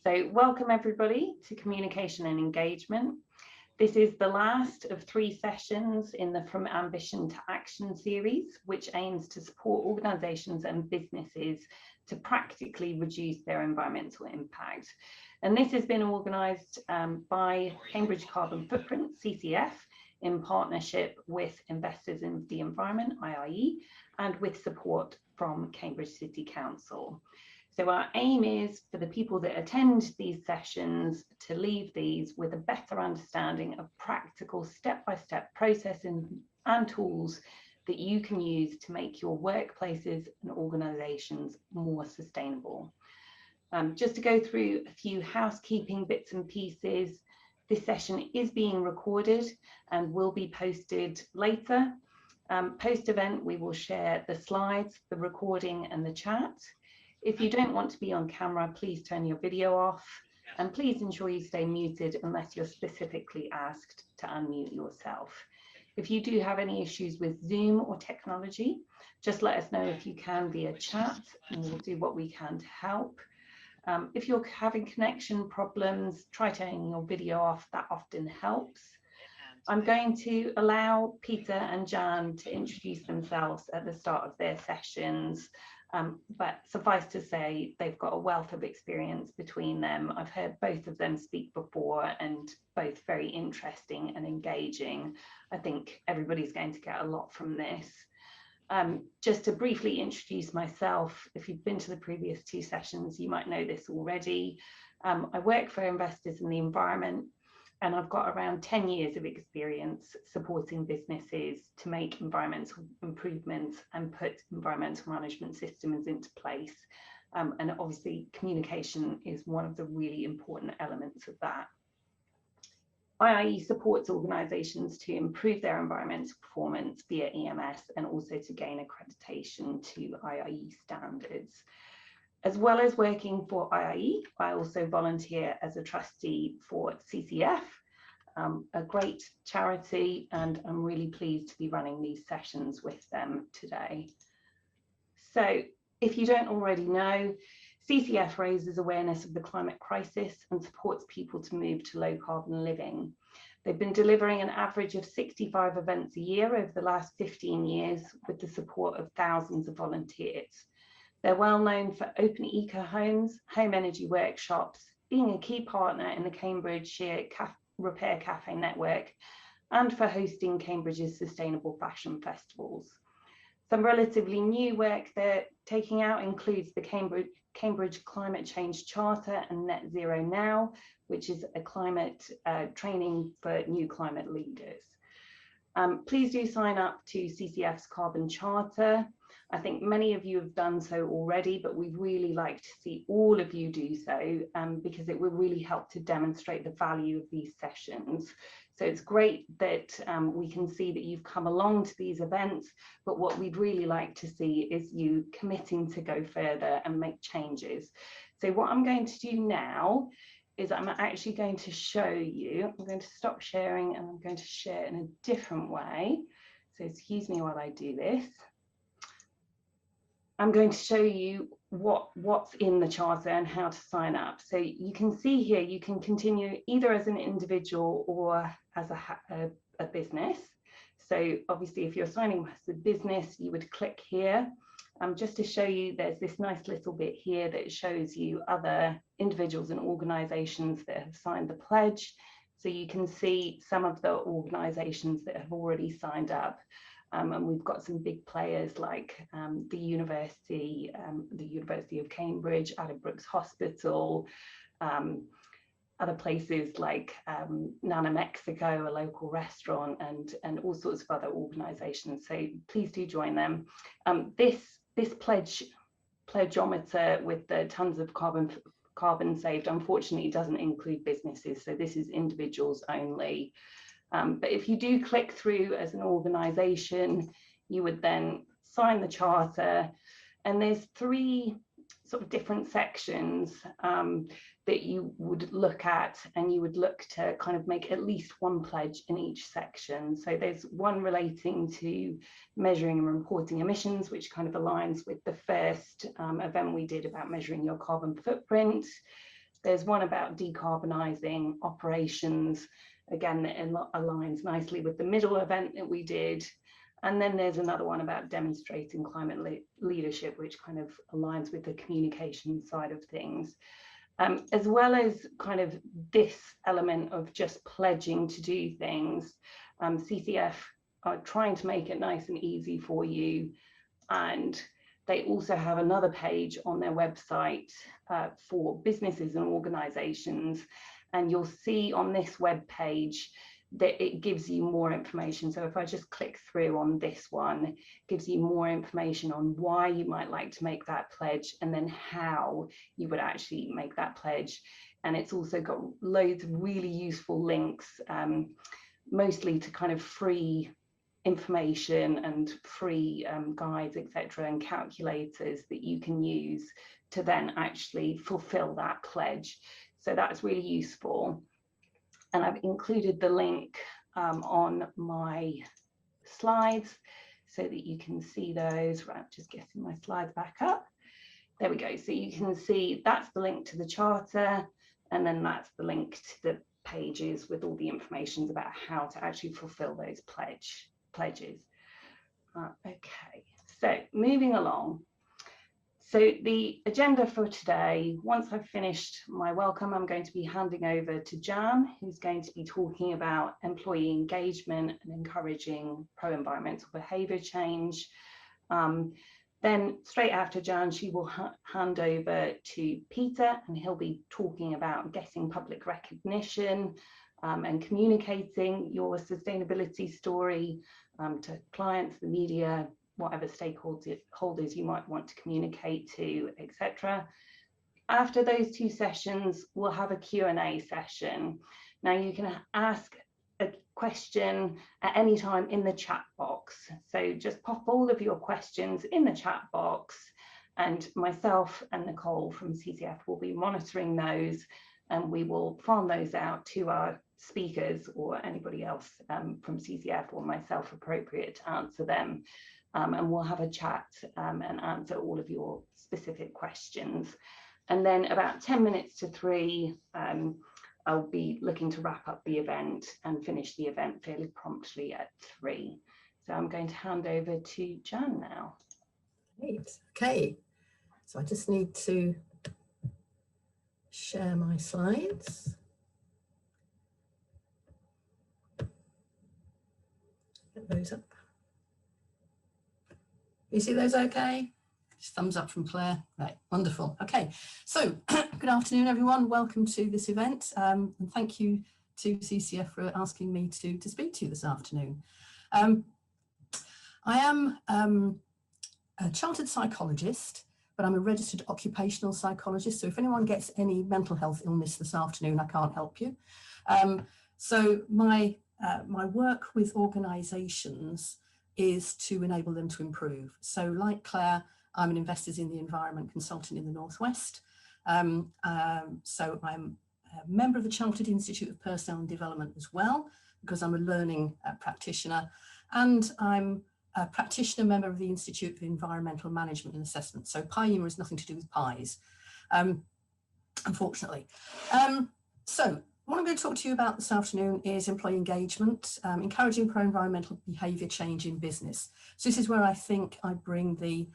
So welcome everybody to Communication and Engagement. This is the last of 3 sessions in the From Ambition to Action series, which aims to support organisations and businesses to practically reduce their environmental impact. And this has been organised by Cambridge Carbon Footprint, CCF, in partnership with Investors in the Environment, IIE, and with support from Cambridge City Council. So our aim is for the people that attend these sessions to leave these with a better understanding of practical step-by-step processes and tools that you can use to make your workplaces and organisations more sustainable. Just to go through a few housekeeping bits and pieces, this session is being recorded and will be posted later. Post-event, we will share the slides, the recording and the chat. If you don't want to be on camera, please turn your video off, and please ensure you stay muted unless you're specifically asked to unmute yourself. If you do have any issues with Zoom or technology, just let us know if you can via chat, and we'll do what we can to help. If you're having connection problems, try turning your video off, that often helps. I'm going to allow Peter and Jan to introduce themselves at the start of their sessions, but suffice to say, they've got a wealth of experience between them. I've heard both of them speak before and both very interesting and engaging. I think everybody's going to get a lot from this. Just to briefly introduce myself, if you've been to the previous 2 sessions, you might know this already. I work for Investors in the Environment, and I've got around 10 years of experience supporting businesses to make environmental improvements and put environmental management systems into place. And obviously communication is one of the really important elements of that. IIE supports organisations to improve their environmental performance via EMS and also to gain accreditation to IIE standards. As well as working for IIE, I also volunteer as a trustee for CCF, a great charity, and I'm really pleased to be running these sessions with them today. So if you don't already know, CCF raises awareness of the climate crisis and supports people to move to low carbon living. They've been delivering an average of 65 events a year over the last 15 years with the support of thousands of volunteers. They're well known for open eco homes, home energy workshops, being a key partner in the Cambridgeshire Repair Cafe network, and for hosting Cambridge's sustainable fashion festivals. Some relatively new work they're taking out includes the Cambridge Climate Change Charter and Net Zero Now, which is a climate training for new climate leaders. Please do sign up to CCF's Carbon Charter. I think many of you have done so already, but we'd really like to see all of you do so because it will really help to demonstrate the value of these sessions. So it's great that we can see that you've come along to these events, but what we'd really like to see is you committing to go further and make changes. So what I'm going to do now is I'm actually going to show you, I'm going to stop sharing and I'm going to share in a different way. So excuse me while I do this. I'm going to show you what's in the charter and how to sign up. So you can see here, you can continue either as an individual or as a business. So obviously if you're signing as a business, you would click here. Just to show you, there's this nice little bit here that shows you other individuals and organisations that have signed the pledge. So you can see some of the organisations that have already signed up. And we've got some big players like the University of Cambridge, Addenbrooke's Hospital, other places like Nana Mexico, a local restaurant, and all sorts of other organisations. So please do join them. This pledgeometer with the tons of carbon saved, unfortunately, doesn't include businesses. So this is individuals only. But if you do click through as an organisation, you would then sign the charter, and there's 3 sort of different sections that you would look at, and you would look to kind of make at least one pledge in each section. So there's one relating to measuring and reporting emissions, which kind of aligns with the first event we did about measuring your carbon footprint. There's one about decarbonising operations, again, that aligns nicely with the middle event that we did. And then there's another one about demonstrating climate leadership, which kind of aligns with the communication side of things. As well as kind of this element of just pledging to do things, CCF are trying to make it nice and easy for you. And they also have another page on their website for businesses and organizations. And you'll see on this web page that it gives you more information. So if I just click through on this one, it gives you more information on why you might like to make that pledge and then how you would actually make that pledge. And it's also got loads of really useful links, mostly to kind of free information and free guides, etc., and calculators that you can use to then actually fulfill that pledge. So that's really useful. And I've included the link on my slides so that you can see those. Right, just getting my slides back up. There we go. So you can see that's the link to the charter, and then that's the link to the pages with all the information about how to actually fulfill those pledges. Okay, so moving along. So the agenda for today, once I've finished my welcome, I'm going to be handing over to Jan, who's going to be talking about employee engagement and encouraging pro-environmental behaviour change. Then straight after Jan, she will hand over to Peter, and he'll be talking about getting public recognition and communicating your sustainability story to clients, the media, whatever stakeholders you might want to communicate to, etc. After those two sessions, we'll have a Q&A session. Now you can ask a question at any time in the chat box. So just pop all of your questions in the chat box, and myself and Nicole from CCF will be monitoring those, and we will farm those out to our speakers or anybody else from CCF or myself appropriate to answer them. And we'll have a chat and answer all of your specific questions. And then about 10 minutes to 3, I'll be looking to wrap up the event and finish the event fairly promptly at 3. So I'm going to hand over to Jan now. Great. Okay, so I just need to share my slides. Get those up. You see those okay? Just thumbs up from Claire. Right, wonderful. Okay, so good afternoon, everyone. Welcome to this event, and thank you to CCF for asking me to speak to you this afternoon. I am a chartered psychologist, but I'm a registered occupational psychologist. So if anyone gets any mental health illness this afternoon, I can't help you. So my work with organisations is to enable them to improve. So like Claire, I'm an Investors in the Environment consultant in the Northwest. So I'm a member of the Chartered Institute of Personnel and Development as well, because I'm a learning practitioner, and I'm a practitioner member of the Institute of Environmental Management and Assessment. So PIEMA has nothing to do with pies, unfortunately. So what I'm going to talk to you about this afternoon is employee engagement, encouraging pro-environmental behaviour change in business. So this is where I think I bring the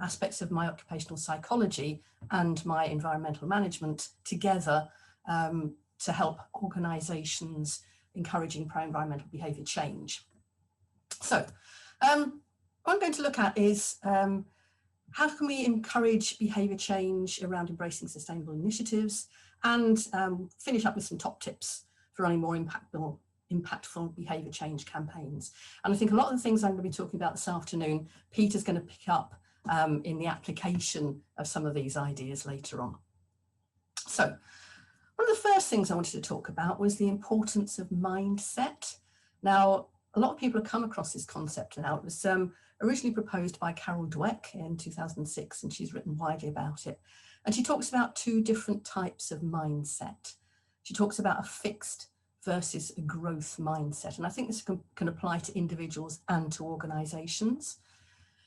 aspects of my occupational psychology and my environmental management together to help organisations encouraging pro-environmental behaviour change. So what I'm going to look at is how can we encourage behaviour change around embracing sustainable initiatives, and finish up with some top tips for running more impactful behaviour change campaigns. And I think a lot of the things I'm going to be talking about this afternoon, Peter's going to pick up in the application of some of these ideas later on. So one of the first things I wanted to talk about was the importance of mindset. Now, a lot of people have come across this concept now. It was originally proposed by Carol Dweck in 2006, and she's written widely about it. And she talks about two different types of mindset. She talks about a fixed versus a growth mindset. And I think this can apply to individuals and to organisations.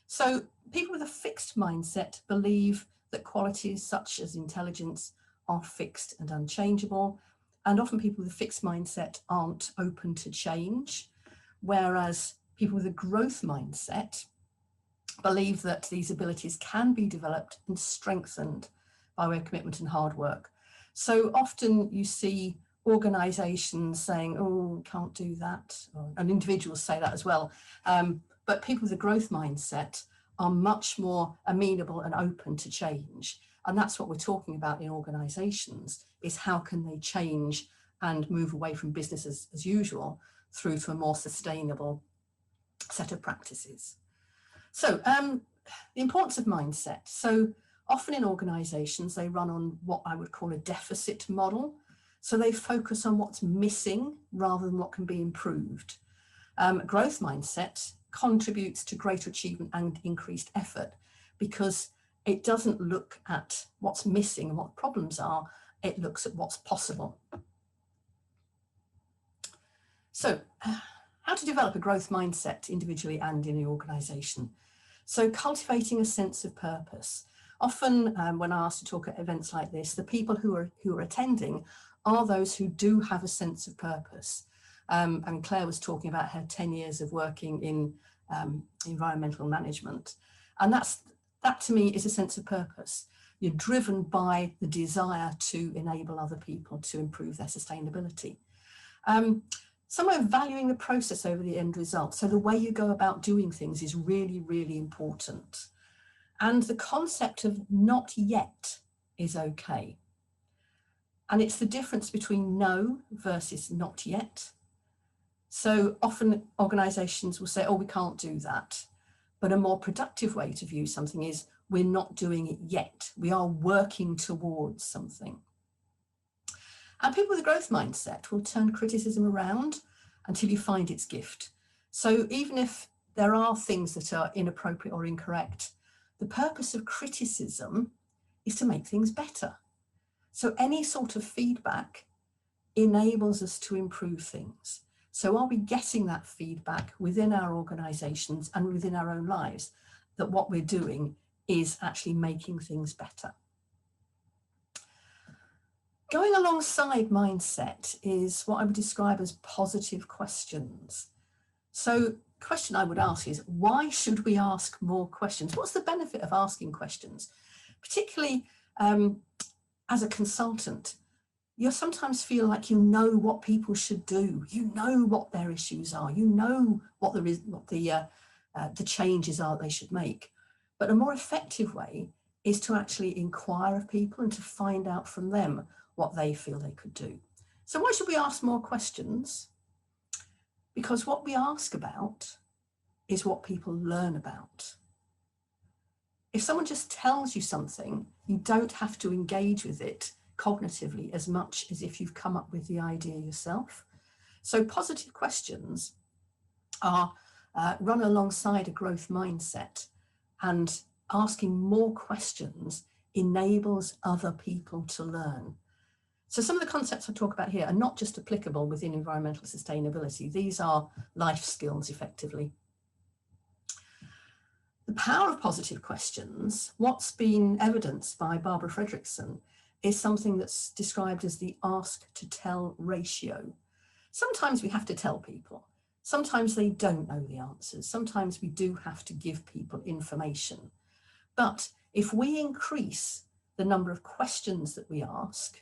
So people with a fixed mindset believe that qualities such as intelligence are fixed and unchangeable, and often people with a fixed mindset aren't open to change, whereas people with a growth mindset believe that these abilities can be developed and strengthened by way of commitment and hard work. So often you see organisations saying, oh, can't do that, and individuals say that as well. But people with a growth mindset are much more amenable and open to change. And that's what we're talking about in organisations, is how can they change and move away from business as usual through to a more sustainable set of practices. So the importance of mindset. So often in organisations, they run on what I would call a deficit model. So they focus on what's missing rather than what can be improved. Growth mindset contributes to greater achievement and increased effort because it doesn't look at what's missing and what problems are, it looks at what's possible. So how to develop a growth mindset individually and in the organisation. So cultivating a sense of purpose. Often when asked to talk at events like this, the people who are attending are those who do have a sense of purpose. And Claire was talking about her 10 years of working in environmental management. And that to me is a sense of purpose. You're driven by the desire to enable other people to improve their sustainability. Somewhere valuing the process over the end result. So the way you go about doing things is really, really important. And the concept of not yet is okay. And it's the difference between no versus not yet. So often organisations will say, oh, we can't do that. But a more productive way to view something is we're not doing it yet. We are working towards something. And people with a growth mindset will turn criticism around until you find its gift. So even if there are things that are inappropriate or incorrect, the purpose of criticism is to make things better. So any sort of feedback enables us to improve things. So are we getting that feedback within our organisations and within our own lives, that what we're doing is actually making things better? Going alongside mindset is what I would describe as positive questions. So the question I would ask is, why should we ask more questions? What's the benefit of asking questions? Particularly as a consultant, you sometimes feel like you know what people should do. You know what their issues are. You know what the changes are they should make. But a more effective way is to actually inquire of people and to find out from them what they feel they could do. So why should we ask more questions? Because what we ask about is what people learn about. If someone just tells you something, you don't have to engage with it cognitively as much as if you've come up with the idea yourself. So positive questions are run alongside a growth mindset, and asking more questions enables other people to learn. So some of the concepts I talk about here are not just applicable within environmental sustainability. These are life skills, effectively. The power of positive questions, what's been evidenced by Barbara Fredrickson, is something that's described as the ask to tell ratio. Sometimes we have to tell people. Sometimes they don't know the answers. Sometimes we do have to give people information. But if we increase the number of questions that we ask,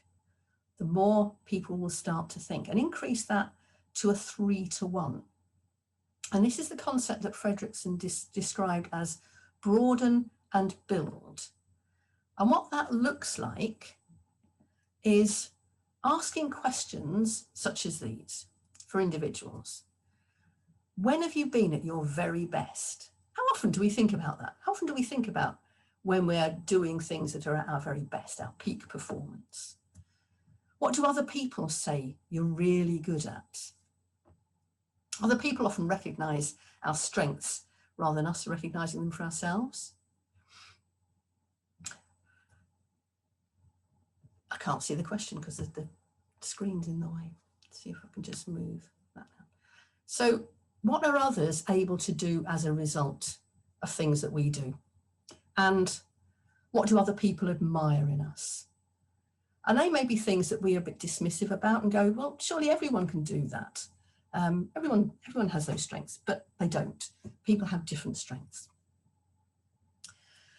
the more people will start to think, and increase that to a 3-to-1. And this is the concept that Fredrickson described as broaden and build. And what that looks like is asking questions such as these for individuals. When have you been at your very best? How often do we think about that? How often do we think about when we're doing things that are at our very best, our peak performance? What do other people say you're really good at? Other people often recognise our strengths rather than us recognising them for ourselves. I can't see the question because the screen's in the way. Let's see if I can just move that now. So what are others able to do as a result of things that we do? And what do other people admire in us? And they may be things that we are a bit dismissive about and go, well, surely everyone can do that. Everyone has those strengths, but they don't. People have different strengths.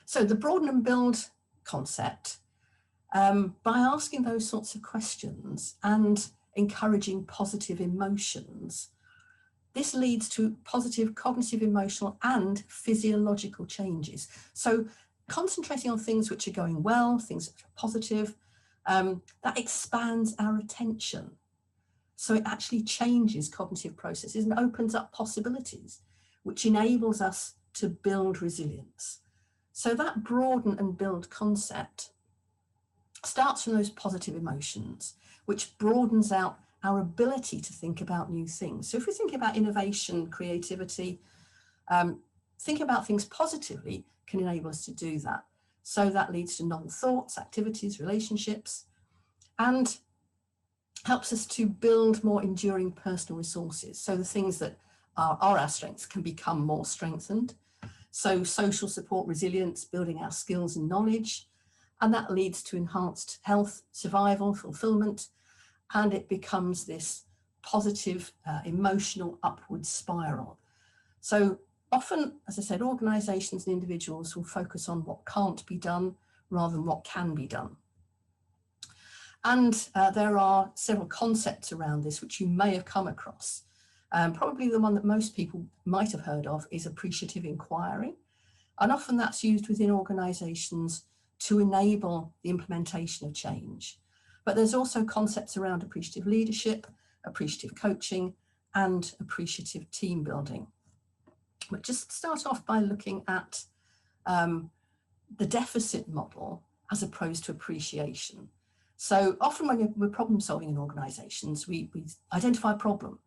So the broaden and build concept, by asking those sorts of questions and encouraging positive emotions, this leads to positive cognitive, emotional and physiological changes. So concentrating on things which are going well, things that are positive, that expands our attention. So it actually changes cognitive processes and opens up possibilities, which enables us to build resilience. So that broaden and build concept starts from those positive emotions, which broadens out our ability to think about new things. So if we think about innovation, creativity, thinking about things positively can enable us to do that. So that leads to novel thoughts, activities, relationships, and helps us to build more enduring personal resources. So the things that are our strengths can become more strengthened. So social support, resilience, building our skills and knowledge, and that leads to enhanced health, survival, fulfillment, and it becomes this positive emotional upward spiral. So often, as I said, organisations and individuals will focus on what can't be done rather than what can be done. And there are several concepts around this which you may have come across. Probably the one that most people might have heard of is appreciative inquiry. And often that's used within organisations to enable the implementation of change. But there's also concepts around appreciative leadership, appreciative coaching, and appreciative team building. But just start off by looking at the deficit model as opposed to appreciation. So often when we're problem solving in organisations, we identify a problem,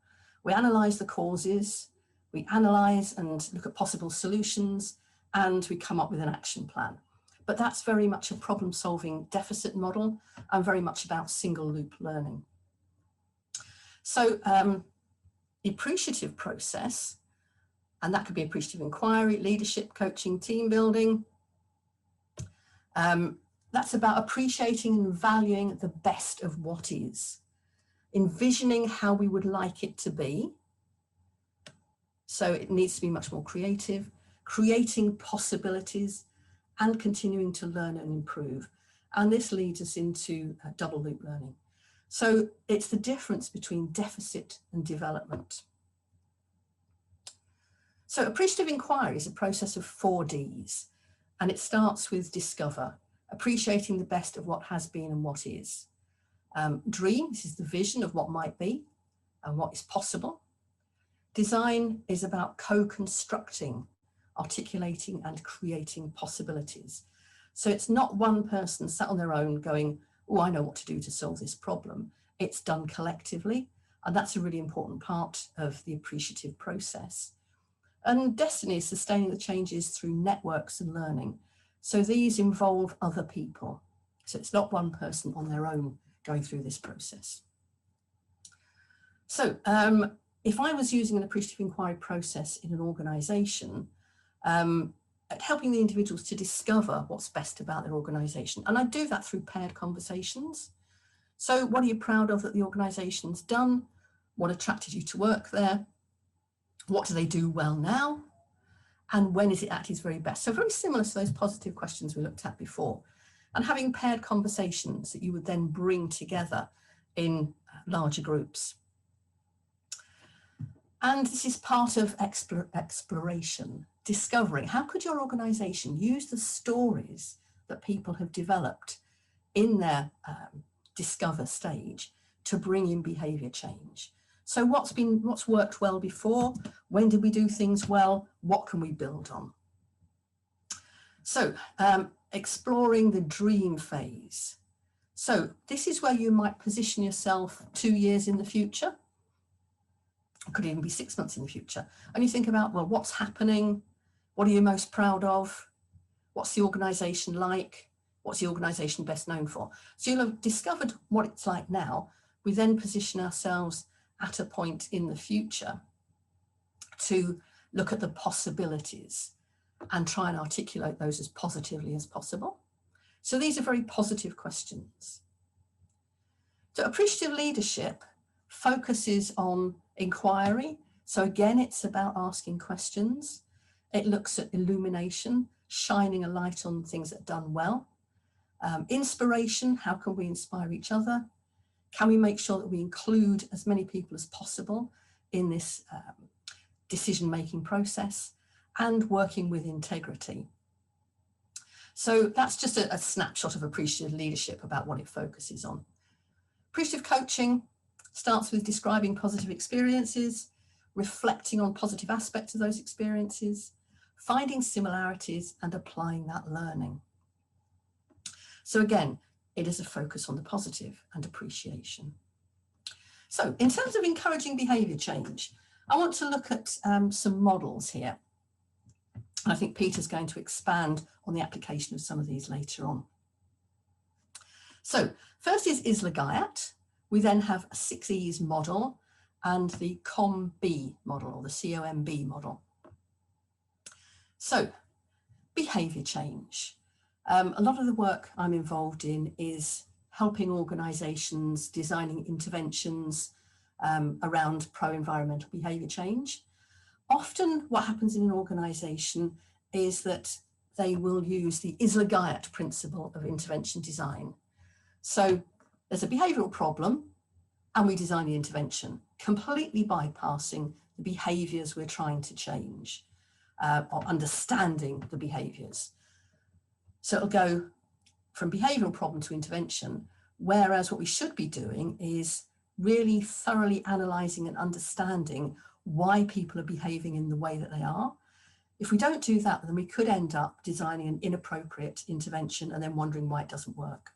we analyse the causes, we analyse and look at possible solutions, and we come up with an action plan. But that's very much a problem solving deficit model and very much about single loop learning. So the appreciative process, and that could be appreciative inquiry, leadership, coaching, team building. That's about appreciating and valuing the best of what is, envisioning how we would like it to be. So it needs to be much more creative, creating possibilities and continuing to learn and improve. And this leads us into double loop learning. So it's the difference between deficit and development. So appreciative inquiry is a process of 4 Ds, and it starts with discover, appreciating the best of what has been and what is. Dream, this is the vision of what might be and what is possible. Design is about co-constructing, articulating and creating possibilities. So it's not one person sat on their own going, oh, I know what to do to solve this problem. It's done collectively, and that's a really important part of the appreciative process. And destiny is sustaining the changes through networks and learning. So these involve other people. So it's not one person on their own going through this process. So if I was using an appreciative inquiry process in an organisation, helping the individuals to discover what's best about their organisation, and I do that through paired conversations. So what are you proud of that the organisation's done? What attracted you to work there? What do they do well now? And when is it at its very best? So very similar to those positive questions we looked at before. And having paired conversations that you would then bring together in larger groups. And this is part of exploration, discovering how could your organisation use the stories that people have developed in their discover stage to bring in behaviour change. So what's worked well before? When did we do things well? What can we build on? So exploring the dream phase. So this is where you might position yourself 2 years in the future. It could even be 6 months in the future. And you think about, well, what's happening? What are you most proud of? What's the organisation like? What's the organisation best known for? So you'll have discovered what it's like now. We then position ourselves at a point in the future to look at the possibilities and try and articulate those as positively as possible. So these are very positive questions. So appreciative leadership focuses on inquiry. So again, it's about asking questions. It looks at illumination, shining a light on things that are done well. Inspiration, how can we inspire each other? Can we make sure that we include as many people as possible in this decision-making process? And working with integrity. So that's just a snapshot of appreciative leadership about what it focuses on. Appreciative coaching starts with describing positive experiences, reflecting on positive aspects of those experiences, finding similarities and applying that learning. So again, it is a focus on the positive and appreciation. So in terms of encouraging behaviour change, I want to look at some models here. I think Peter's going to expand on the application of some of these later on. So first is Isla-Guyat. We then have a 6 E's model and the COMB model, or the COMB model. So behaviour change. A lot of the work I'm involved in is helping organisations designing interventions around pro-environmental behaviour change. Often what happens in an organisation is that they will use the Isla-Guyat principle of intervention design. So there's a behavioural problem and we design the intervention, completely bypassing the behaviours we're trying to change or understanding the behaviours. So it'll go from behavioural problem to intervention, whereas what we should be doing is really thoroughly analysing and understanding why people are behaving in the way that they are. If we don't do that, then we could end up designing an inappropriate intervention and then wondering why it doesn't work.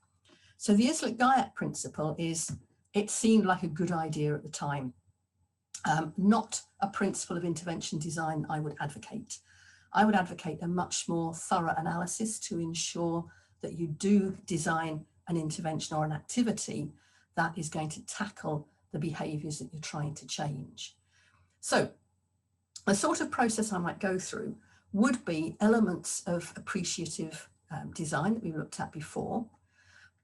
So the Isla-Guyat principle is, it seemed like a good idea at the time, not a principle of intervention design I would advocate. I would advocate a much more thorough analysis to ensure that you do design an intervention or an activity that is going to tackle the behaviours that you're trying to change. So the sort of process I might go through would be elements of appreciative design that we looked at before,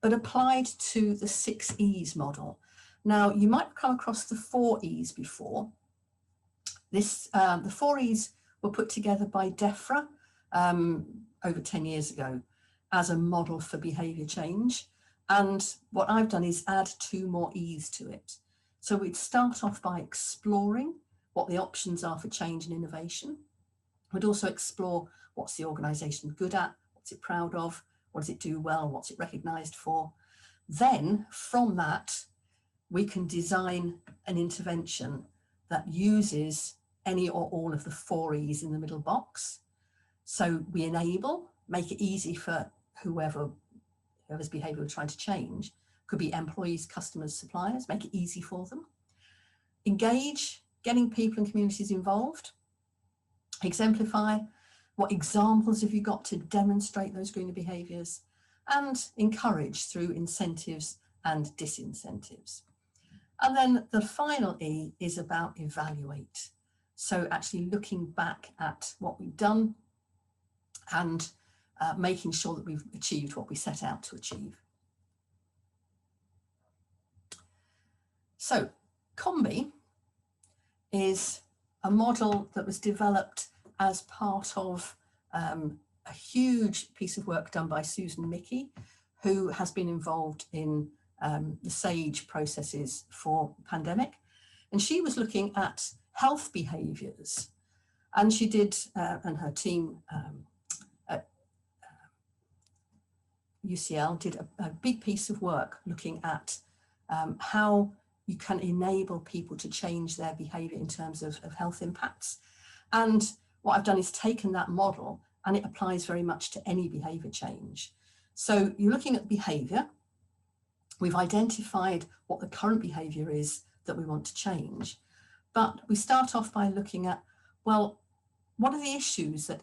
but applied to the 6 E's model. Now, you might have come across the 4 E's before. The 4 E's were put together by DEFRA over 10 years ago as a model for behaviour change. And what I've done is add 2 more E's to it. So we'd start off by exploring what the options are for change and innovation. We'd also explore what's the organisation good at, what's it proud of, what does it do well, what's it recognised for. Then from that, we can design an intervention that uses any or all of the 4 E's in the middle box. So we enable, make it easy for whoever's behaviour we're trying to change. Could be employees, customers, suppliers, make it easy for them. Engage, getting people and communities involved. Exemplify, what examples have you got to demonstrate those greener behaviours? And encourage through incentives and disincentives. And then the final E is about evaluate. So actually looking back at what we've done and making sure that we've achieved what we set out to achieve. So COMB is a model that was developed as part of a huge piece of work done by Susan Mickey, who has been involved in the SAGE processes for pandemic. And she was looking at health behaviours. And she did, and her team at UCL did a big piece of work looking at how you can enable people to change their behaviour in terms of health impacts. And what I've done is taken that model and it applies very much to any behaviour change. So you're looking at behaviour. We've identified what the current behaviour is that we want to change. But we start off by looking at, well, what are the issues that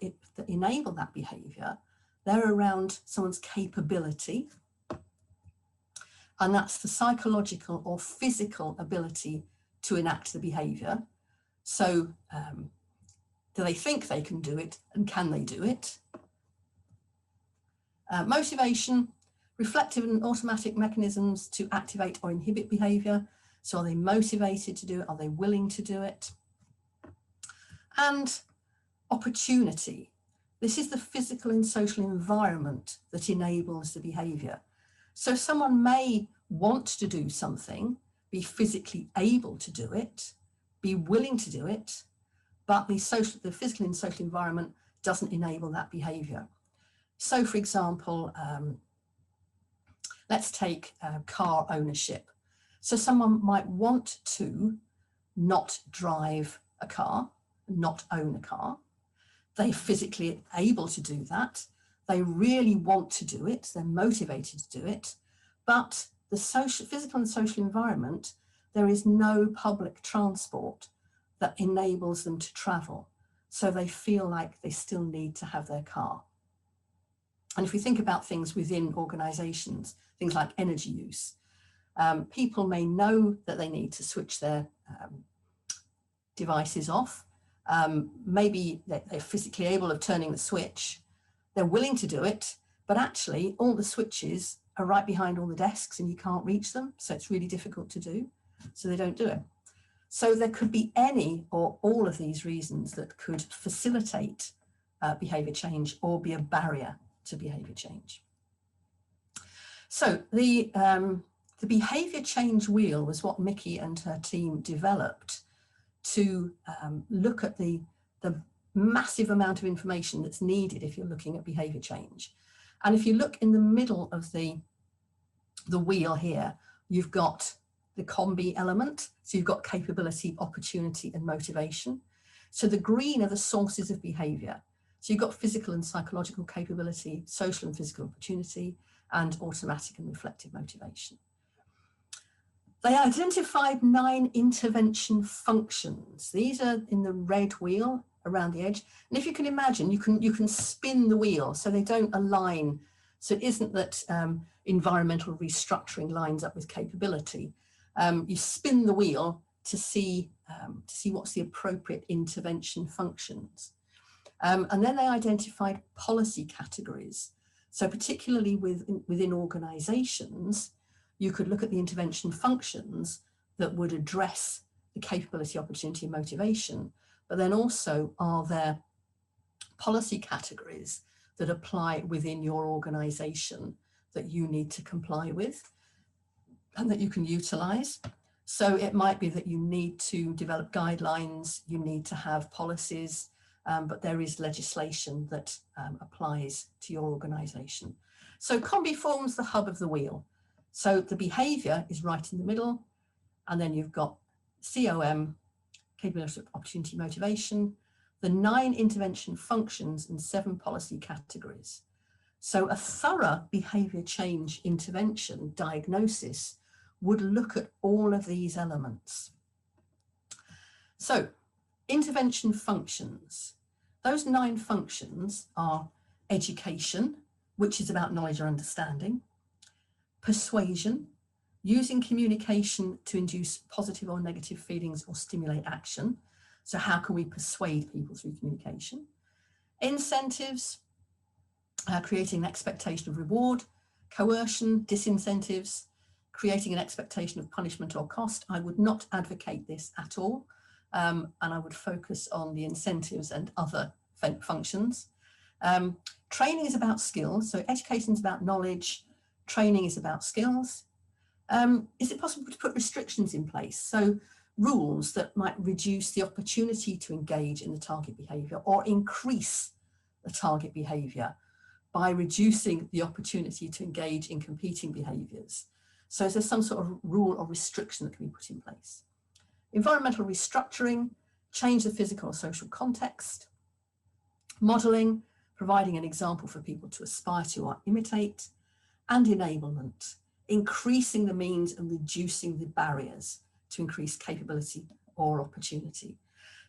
enable that behaviour? They're around someone's capability. And that's the psychological or physical ability to enact the behaviour. So do they think they can do it, and can they do it? Motivation Reflective and automatic mechanisms to activate or inhibit behaviour. So are they motivated to do it? Are they willing to do it? And opportunity. This is the physical and social environment that enables the behaviour. So someone may want to do something, be physically able to do it, be willing to do it, but the physical and social environment doesn't enable that behaviour. So for example, let's take car ownership. So someone might want to not drive a car, not own a car. They're physically able to do that. They really want to do it. They're motivated to do it. But the physical and social environment, there is no public transport that enables them to travel. So they feel like they still need to have their car. And if we think about things within organisations, things like energy use, people may know that they need to switch their devices off. Maybe they're physically able of turning the switch. They're willing to do it, but actually all the switches are right behind all the desks and you can't reach them. So it's really difficult to do. So they don't do it. So there could be any or all of these reasons that could facilitate behaviour change or be a barrier to behaviour change. So the behaviour change wheel was what Mickey and her team developed to look at the massive amount of information that's needed if you're looking at behaviour change. And if you look in the middle of the wheel here, you've got the combi element. So you've got capability, opportunity and motivation. So the green are the sources of behaviour. So you've got physical and psychological capability, social and physical opportunity, and automatic and reflective motivation. They identified 9 intervention functions. These are in the red wheel around the edge. And if you can imagine, you can spin the wheel so they don't align. So it isn't that environmental restructuring lines up with capability. You spin the wheel to see what's the appropriate intervention functions. And then they identified policy categories. So particularly within organisations, you could look at the intervention functions that would address the capability, opportunity and motivation, but then also are there policy categories that apply within your organisation that you need to comply with and that you can utilise. So it might be that you need to develop guidelines, you need to have policies, but there is legislation that applies to your organisation. So combi forms the hub of the wheel. So the behaviour is right in the middle, and then you've got COM, capability, opportunity, motivation, the 9 intervention functions and 7 policy categories. So a thorough behaviour change intervention diagnosis would look at all of these elements. So intervention functions. Those 9 functions are education, which is about knowledge or understanding, persuasion, using communication to induce positive or negative feelings or stimulate action. So how can we persuade people through communication? Incentives, creating an expectation of reward, coercion, disincentives, creating an expectation of punishment or cost. I would not advocate this at all. And I would focus on the incentives and other functions. Training is about skills. So education is about knowledge. Training is about skills. Is it possible to put restrictions in place? So rules that might reduce the opportunity to engage in the target behaviour or increase the target behaviour by reducing the opportunity to engage in competing behaviours. So is there some sort of rule or restriction that can be put in place? Environmental restructuring, change the physical or social context. Modelling, providing an example for people to aspire to or imitate. And enablement, increasing the means and reducing the barriers to increase capability or opportunity.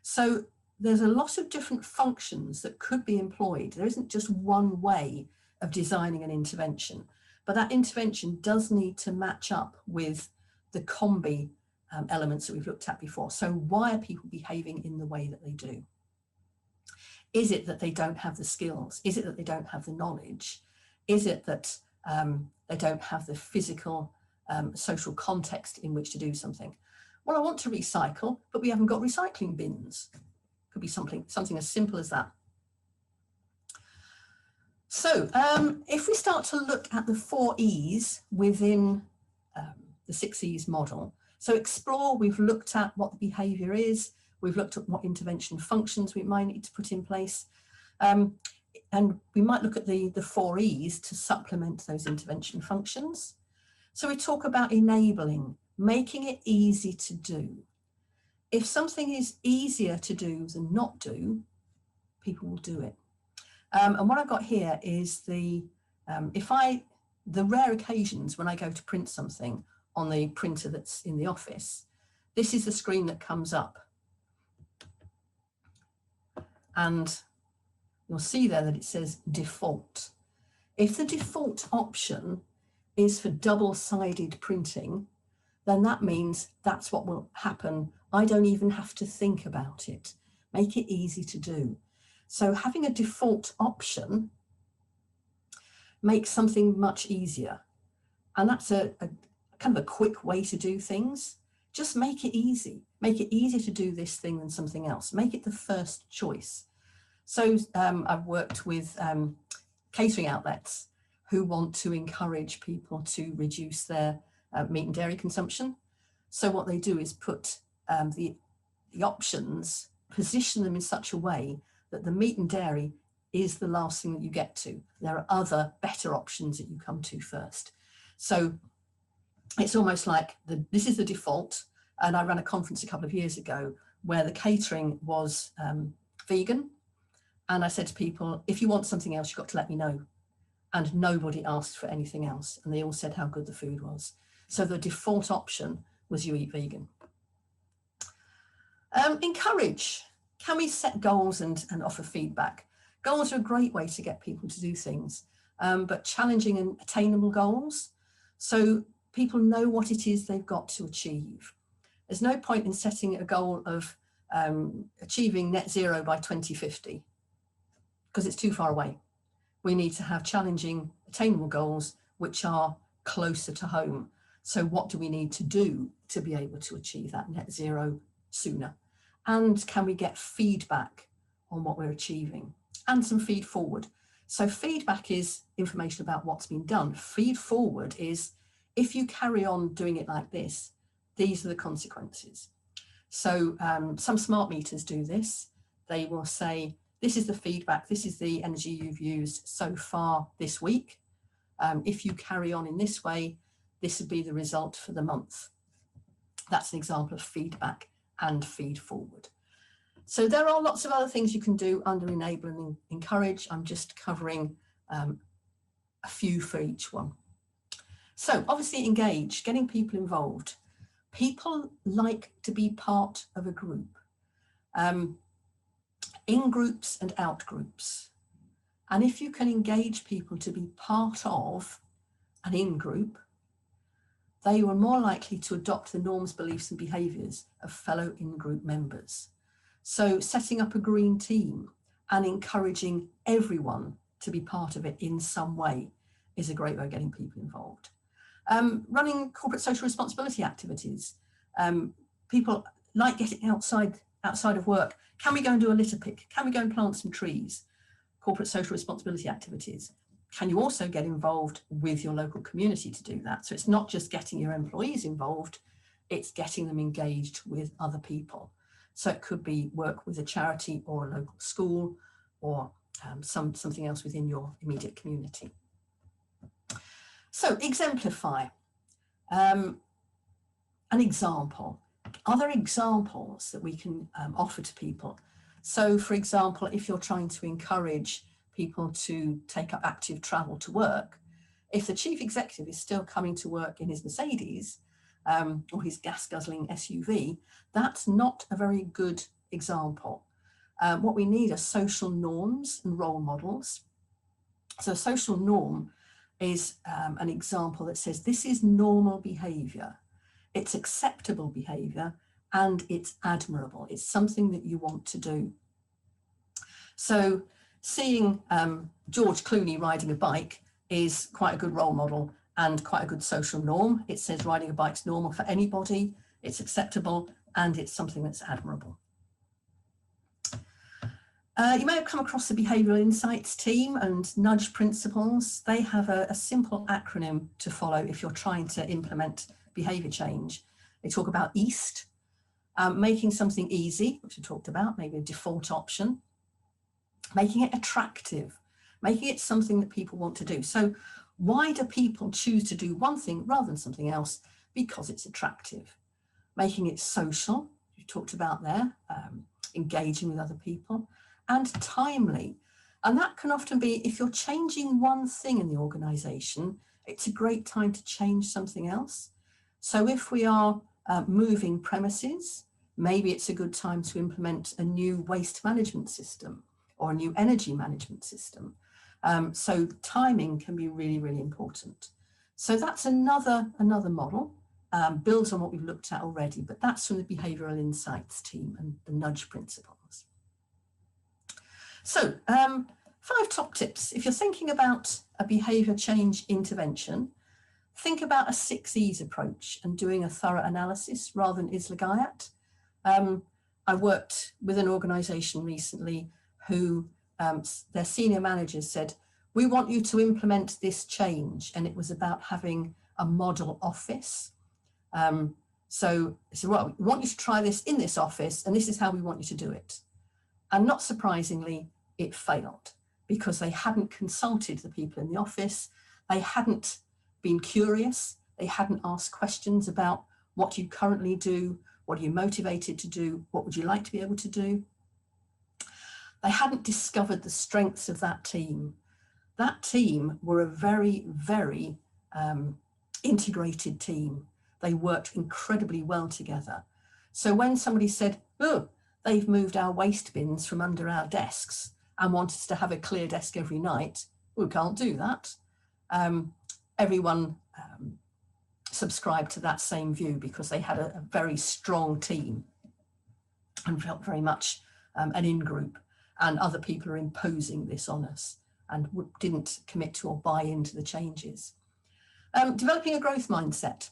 So there's a lot of different functions that could be employed. There isn't just one way of designing an intervention, but that intervention does need to match up with the combi elements that we've looked at before. So why are people behaving in the way that they do? Is it that they don't have the skills? Is it that they don't have the knowledge? Is it that they don't have the physical, social context in which to do something. Well, I want to recycle, but we haven't got recycling bins. Could be something as simple as that. So if we start to look at the 4 E's within the 6 E's model, so explore, we've looked at what the behaviour is, we've looked at what intervention functions we might need to put in place, and we might look at the 4 E's to supplement those intervention functions. So we talk about enabling, making it easy to do. If something is easier to do than not do, people will do it. And what I've got here is the rare occasions when I go to print something on the printer that's in the office, this is the screen that comes up. And you'll see there that it says default. If the default option is for double-sided printing, then that means that's what will happen. I don't even have to think about it. Make it easy to do. So having a default option makes something much easier. And that's a kind of a quick way to do things. Just make it easy. Make it easier to do this thing than something else. Make it the first choice. So I've worked with catering outlets who want to encourage people to reduce their meat and dairy consumption. So what they do is put the options, position them in such a way that the meat and dairy is the last thing that you get to. There are other better options that you come to first. So it's almost like this is the default. And I ran a conference a couple of years ago where the catering was vegan. And I said to people, if you want something else, you've got to let me know. And nobody asked for anything else. And they all said how good the food was. So the default option was you eat vegan. Encourage. Can we set goals and offer feedback? Goals are a great way to get people to do things, but challenging and attainable goals. So people know what it is they've got to achieve. There's no point in setting a goal of achieving net zero by 2050 because it's too far away. We need to have challenging, attainable goals which are closer to home. So what do we need to do to be able to achieve that net zero sooner? And can we get feedback on what we're achieving? And some feed forward. So feedback is information about what's been done. Feed forward is if you carry on doing it like this, these are the consequences. So some smart meters do this. They will say, this is the feedback, this is the energy you've used so far this week. If you carry on in this way, this would be the result for the month. That's an example of feedback and feed forward. So there are lots of other things you can do under enable and encourage. I'm just covering a few for each one. So obviously engage, getting people involved. People like to be part of a group, in groups and out groups. And if you can engage people to be part of an in-group, they were more likely to adopt the norms, beliefs and behaviours of fellow in-group members. So setting up a green team and encouraging everyone to be part of it in some way is a great way of getting people involved. Running corporate social responsibility activities. People like getting outside of work. Can we go and do a litter pick? Can we go and plant some trees? Corporate social responsibility activities. Can you also get involved with your local community to do that? So it's not just getting your employees involved, it's getting them engaged with other people. So it could be work with a charity or a local school or something else within your immediate community. So exemplify. An example. Are there examples that we can offer to people? So for example, if you're trying to encourage people to take up active travel to work, if the chief executive is still coming to work in his Mercedes or his gas-guzzling SUV, that's not a very good example. What we need are social norms and role models. So a social norm is an example that says this is normal behaviour, it's acceptable behaviour, and it's admirable. It's something that you want to do. So seeing George Clooney riding a bike is quite a good role model, and quite a good social norm. It says riding a bike's normal for anybody, it's acceptable, and it's something that's admirable. You may have come across the Behavioural Insights team and nudge principles. They have a simple acronym to follow if you're trying to implement behaviour change. They talk about EAST, making something easy, which we talked about, maybe a default option, making it attractive, making it something that people want to do. So why do people choose to do one thing rather than something else? Because it's attractive. Making it social, you talked about there, engaging with other people, and timely. And that can often be, if you're changing one thing in the organisation, it's a great time to change something else. So if we are moving premises, maybe it's a good time to implement a new waste management system or a new energy management system. So timing can be really, really important. So that's another model, builds on what we've looked at already, but that's from the Behavioural Insights team and the nudge principles. So 5 top tips. If you're thinking about a behaviour change intervention, think about a 6 E's approach and doing a thorough analysis rather than Isla-Gayat. I worked with an organisation recently who their senior managers said, we want you to implement this change. And it was about having a model office. So they said, well, we want you to try this in this office, and this is how we want you to do it. And not surprisingly, it failed because they hadn't consulted the people in the office. They hadn't been curious. They hadn't asked questions about what you currently do, what are you motivated to do, what would you like to be able to do. They hadn't discovered the strengths of that team. That team were a very, very integrated team. They worked incredibly well together. So when somebody said, oh, they've moved our waste bins from under our desks and want us to have a clear desk every night, we can't do that. Everyone subscribed to that same view because they had a very strong team and felt very much an in-group, and other people are imposing this on us and didn't commit to or buy into the changes. Developing a growth mindset.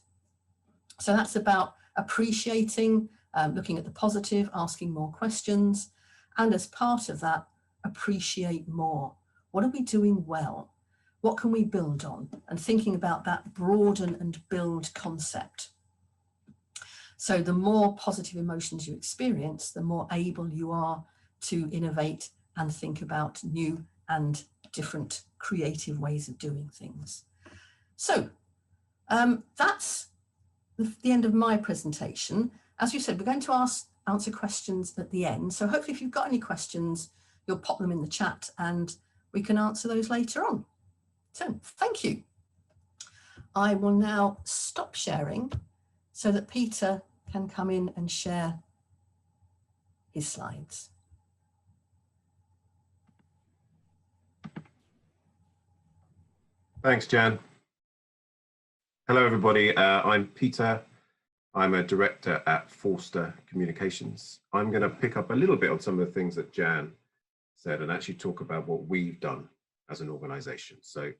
So that's about appreciating, looking at the positive, asking more questions, and as part of that, appreciate more. What are we doing well? What can we build on? And thinking about that broaden and build concept. So the more positive emotions you experience, the more able you are to innovate and think about new and different creative ways of doing things. So that's the end of my presentation. As you said, we're going to answer questions at the end. So hopefully if you've got any questions, you'll pop them in the chat and we can answer those later on. So thank you. I will now stop sharing so that Peter can come in and share his slides. Thanks, Jan. Hello, everybody. I'm Peter. I'm a director at Forster Communications. I'm going to pick up a little bit on some of the things that Jan said and actually talk about what we've done as an organisation. So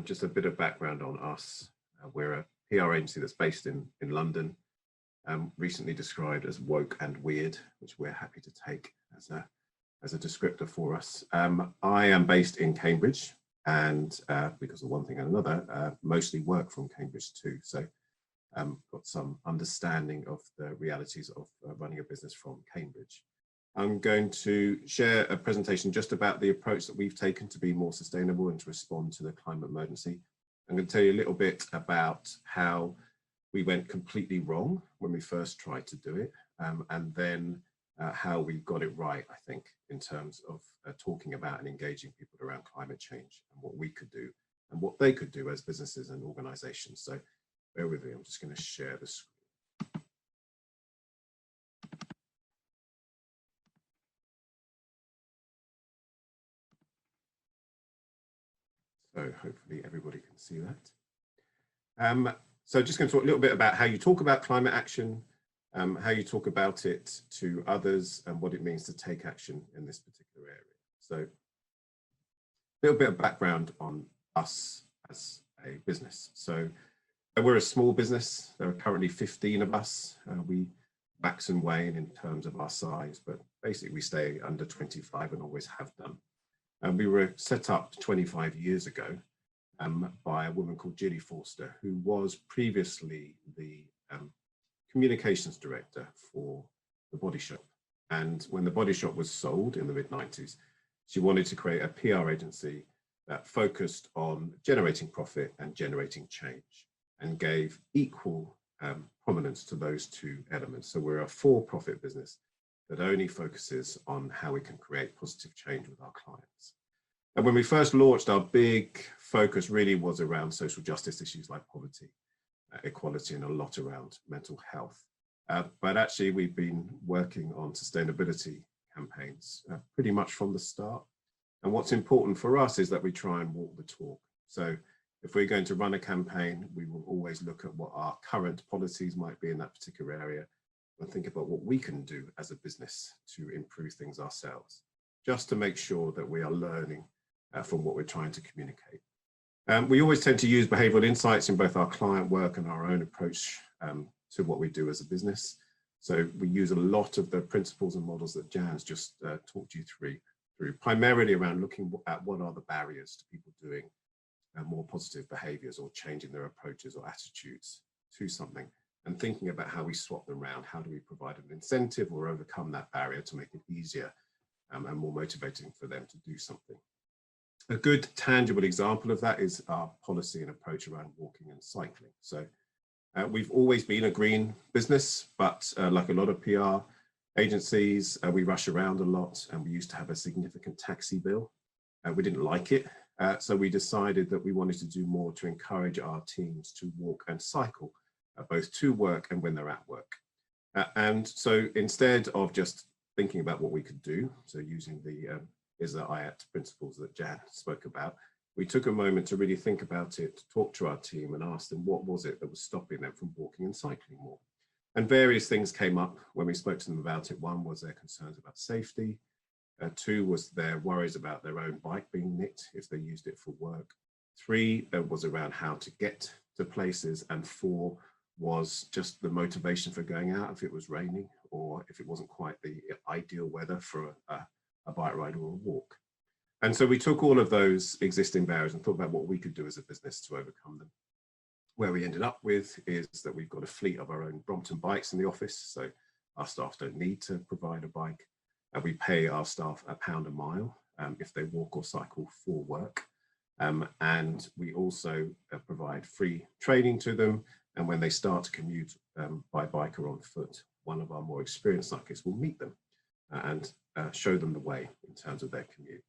just a bit of background on us. We're a PR agency that's based in London, recently described as woke and weird, which we're happy to take as a descriptor for us. I am based in Cambridge, and because of one thing and another, mostly work from Cambridge too. So got some understanding of the realities of running a business from Cambridge. I'm going to share a presentation just about the approach that we've taken to be more sustainable and to respond to the climate emergency. I'm going to tell you a little bit about how we went completely wrong when we first tried to do it, and then how we got it right, I think, in terms of talking about and engaging people around climate change and what we could do and what they could do as businesses and organizations. So bear with me, I'm just going to share the screen. So hopefully everybody can see that. So just going to talk a little bit about how you talk about climate action, how you talk about it to others, and what it means to take action in this particular area. So a little bit of background on us as a business. So we're a small business. There are currently 15 of us. We wax and wane in terms of our size, but basically we stay under 25 and always have done. And we were set up 25 years ago by a woman called Gilheany Forster, who was previously the communications director for the Body Shop. And when the Body Shop was sold in the mid-90s, she wanted to create a PR agency that focused on generating profit and generating change, and gave equal prominence to those two elements. So we're a for-profit business that only focuses on how we can create positive change with our clients. And when we first launched, our big focus really was around social justice issues like poverty, equality, and a lot around mental health. But actually, we've been working on sustainability campaigns pretty much from the start. And what's important for us is that we try and walk the talk. So if we're going to run a campaign, we will always look at what our current policies might be in that particular area and think about what we can do as a business to improve things ourselves, just to make sure that we are learning from what we're trying to communicate. We always tend to use behavioural insights in both our client work and our own approach to what we do as a business. So we use a lot of the principles and models that Jan's just talked you through, primarily around looking at what are the barriers to people doing more positive behaviours or changing their approaches or attitudes to something, and thinking about how we swap them around. How do we provide an incentive or overcome that barrier to make it easier and more motivating for them to do something? A good tangible example of that is our policy and approach around walking and cycling. So we've always been a green business, but like a lot of PR agencies, we rush around a lot, and we used to have a significant taxi bill. We didn't like it, so we decided that we wanted to do more to encourage our teams to walk and cycle, both to work and when they're at work. And so instead of just thinking about what we could do, so using the IS/IAT principles that Jan spoke about, we took a moment to really think about it, talk to our team and ask them what was it that was stopping them from walking and cycling more. And various things came up when we spoke to them about it. One was their concerns about safety. Two was their worries about their own bike being nicked if they used it for work. Three was around how to get to places. And four was just the motivation for going out if it was raining or if it wasn't quite the ideal weather for a bike ride or a walk. And so we took all of those existing barriers and thought about what we could do as a business to overcome them. Where we ended up with is that we've got a fleet of our own Brompton bikes in the office, so our staff don't need to provide a bike. We pay our staff £1 a mile if they walk or cycle for work. And we also provide free training to them. And when they start to commute by bike or on foot, one of our more experienced cyclists will meet them and show them the way in terms of their commute.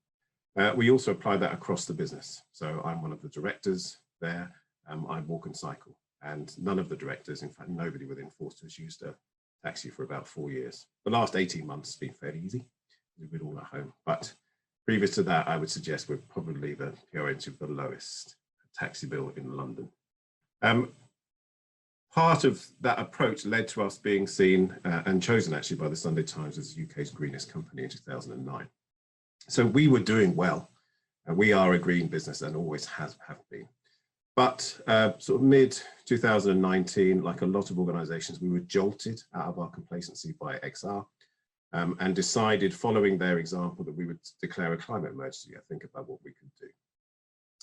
We also apply that across the business. So I'm one of the directors there. I walk and cycle, and none of the directors, in fact, nobody within Forster has used a taxi for about 4 years. The last 18 months has been fairly easy. We've been all at home. But previous to that, I would suggest we're probably the PR agency with the lowest taxi bill in London. Part of that approach led to us being seen and chosen actually by the Sunday Times as the UK's greenest company in 2009. So we were doing well. We are a green business and always have been. But sort of mid-2019, like a lot of organisations, we were jolted out of our complacency by XR and decided, following their example, that we would declare a climate emergency and think about what we could do.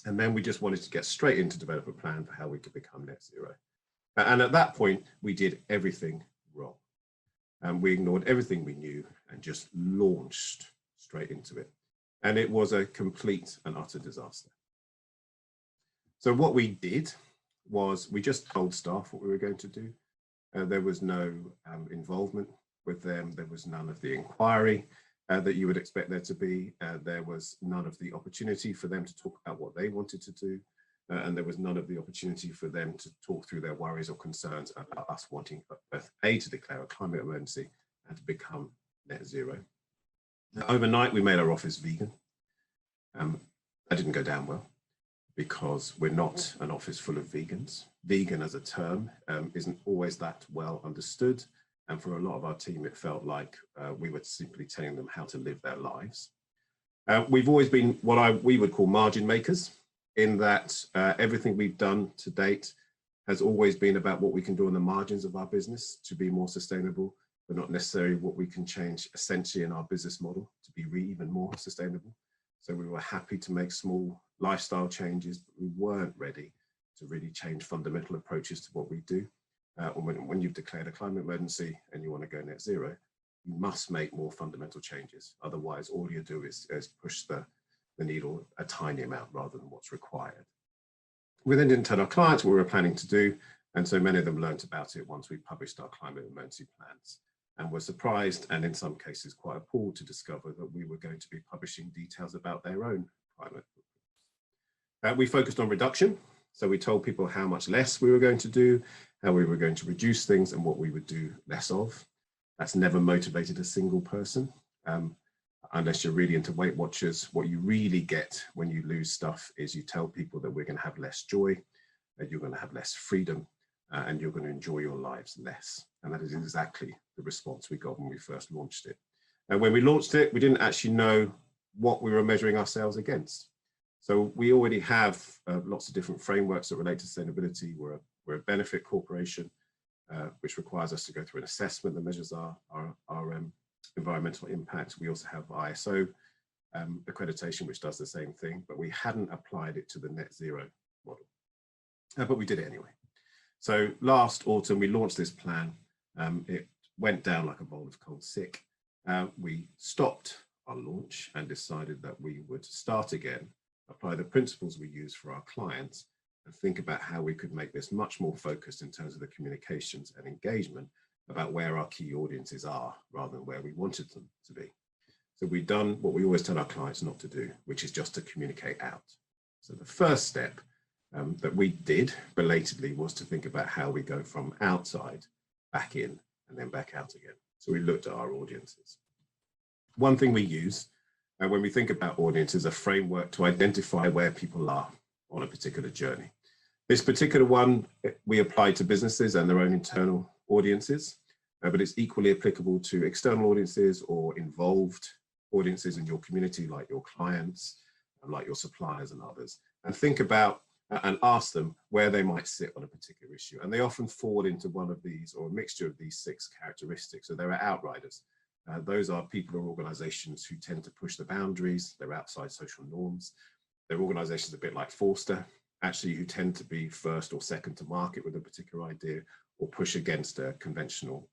And then we just wanted to get straight into develop a plan for how we could become net zero. And at that point, we did everything wrong. We ignored everything we knew and just launched straight into it. And it was a complete and utter disaster. So what we did was we just told staff what we were going to do. There was no involvement with them. There was none of the inquiry that you would expect there to be. There was none of the opportunity for them to talk about what they wanted to do. And there was none of the opportunity for them to talk through their worries or concerns about us wanting both A, to declare a climate emergency and to become net zero. Now, overnight, we made our office vegan. That didn't go down well, because we're not an office full of vegans. Vegan as a term isn't always that well understood. And for a lot of our team, it felt like we were simply telling them how to live their lives. We've always been what we would call margin makers. in that everything we've done to date has always been about what we can do on the margins of our business to be more sustainable, but not necessarily what we can change essentially in our business model to be even more sustainable. So we were happy to make small lifestyle changes, but we weren't ready to really change fundamental approaches to what we do. When you've declared a climate emergency and you want to go net zero, you must make more fundamental changes. Otherwise, all you do is push the needle a tiny amount rather than what's required. We then didn't tell our clients what we were planning to do, and so many of them learned about it once we published our climate emergency plans, and were surprised, and in some cases quite appalled, to discover that we were going to be publishing details about their own climate. We focused on reduction, so we told people how much less we were going to do, how we were going to reduce things, and what we would do less of. That's never motivated a single person. Unless you're really into Weight Watchers, what you really get when you lose stuff is you tell people that we're going to have less joy, that you're going to have less freedom, and you're going to enjoy your lives less. And that is exactly the response we got when we first launched it. And when we launched it, we didn't actually know what we were measuring ourselves against. So we already have lots of different frameworks that relate to sustainability. We're a benefit corporation, which requires us to go through an assessment that measures our environmental impact. We also have ISO accreditation, which does the same thing, but we hadn't applied it to the net zero model. But we did it anyway. So last autumn, we launched this plan. It went down like a bowl of cold sick. We stopped our launch and decided that we would start again, apply the principles we use for our clients, and think about how we could make this much more focused in terms of the communications and engagement about where our key audiences are rather than where we wanted them to be. So we've done what we always tell our clients not to do, which is just to communicate out. So the first step that we did belatedly was to think about how we go from outside back in and then back out again. So we looked at our audiences. One thing we use when we think about audiences is a framework to identify where people are on a particular journey. This particular one we apply to businesses and their own internal audiences, but it's equally applicable to external audiences or involved audiences in your community, like your clients, like your suppliers and others, and think about and ask them where they might sit on a particular issue. And they often fall into one of these or a mixture of these 6 characteristics. So there are outriders. Those are people or organizations who tend to push the boundaries. They're outside social norms. They're organizations a bit like Forster, actually, who tend to be first or second to market with a particular idea or push against a conventional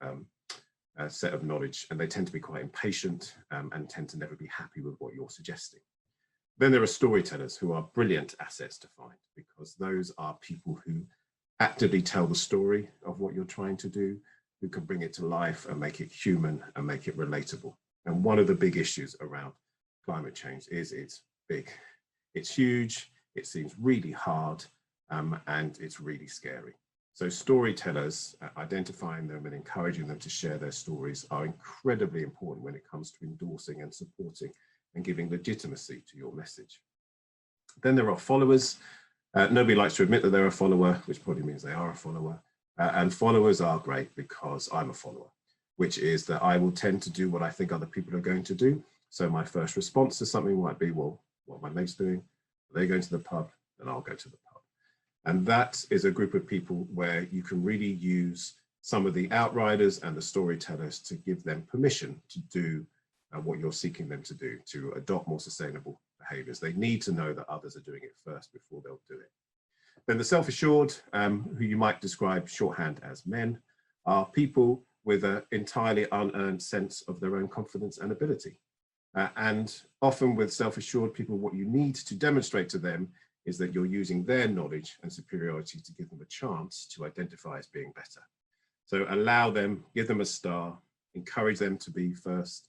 set of knowledge. And they tend to be quite impatient and tend to never be happy with what you're suggesting. Then there are storytellers who are brilliant assets to find, because those are people who actively tell the story of what you're trying to do, who can bring it to life and make it human and make it relatable. And one of the big issues around climate change is it's big, it's huge, it seems really hard, and it's really scary. So storytellers, identifying them and encouraging them to share their stories are incredibly important when it comes to endorsing and supporting and giving legitimacy to your message. Then there are followers. Nobody likes to admit that they're a follower, which probably means they are a follower. And followers are great because I'm a follower, which is that I will tend to do what I think other people are going to do. So my first response to something might be, well, what are my mates doing? Are they going to the pub? Then I'll go to the pub. And that is a group of people where you can really use some of the outriders and the storytellers to give them permission to do what you're seeking them to do, to adopt more sustainable behaviors. They need to know that others are doing it first before they'll do it. Then the self-assured, who you might describe shorthand as men, are people with an entirely unearned sense of their own confidence and ability. And often with self-assured people, what you need to demonstrate to them is that you're using their knowledge and superiority to give them a chance to identify as being better. So allow them, give them a star, encourage them to be first,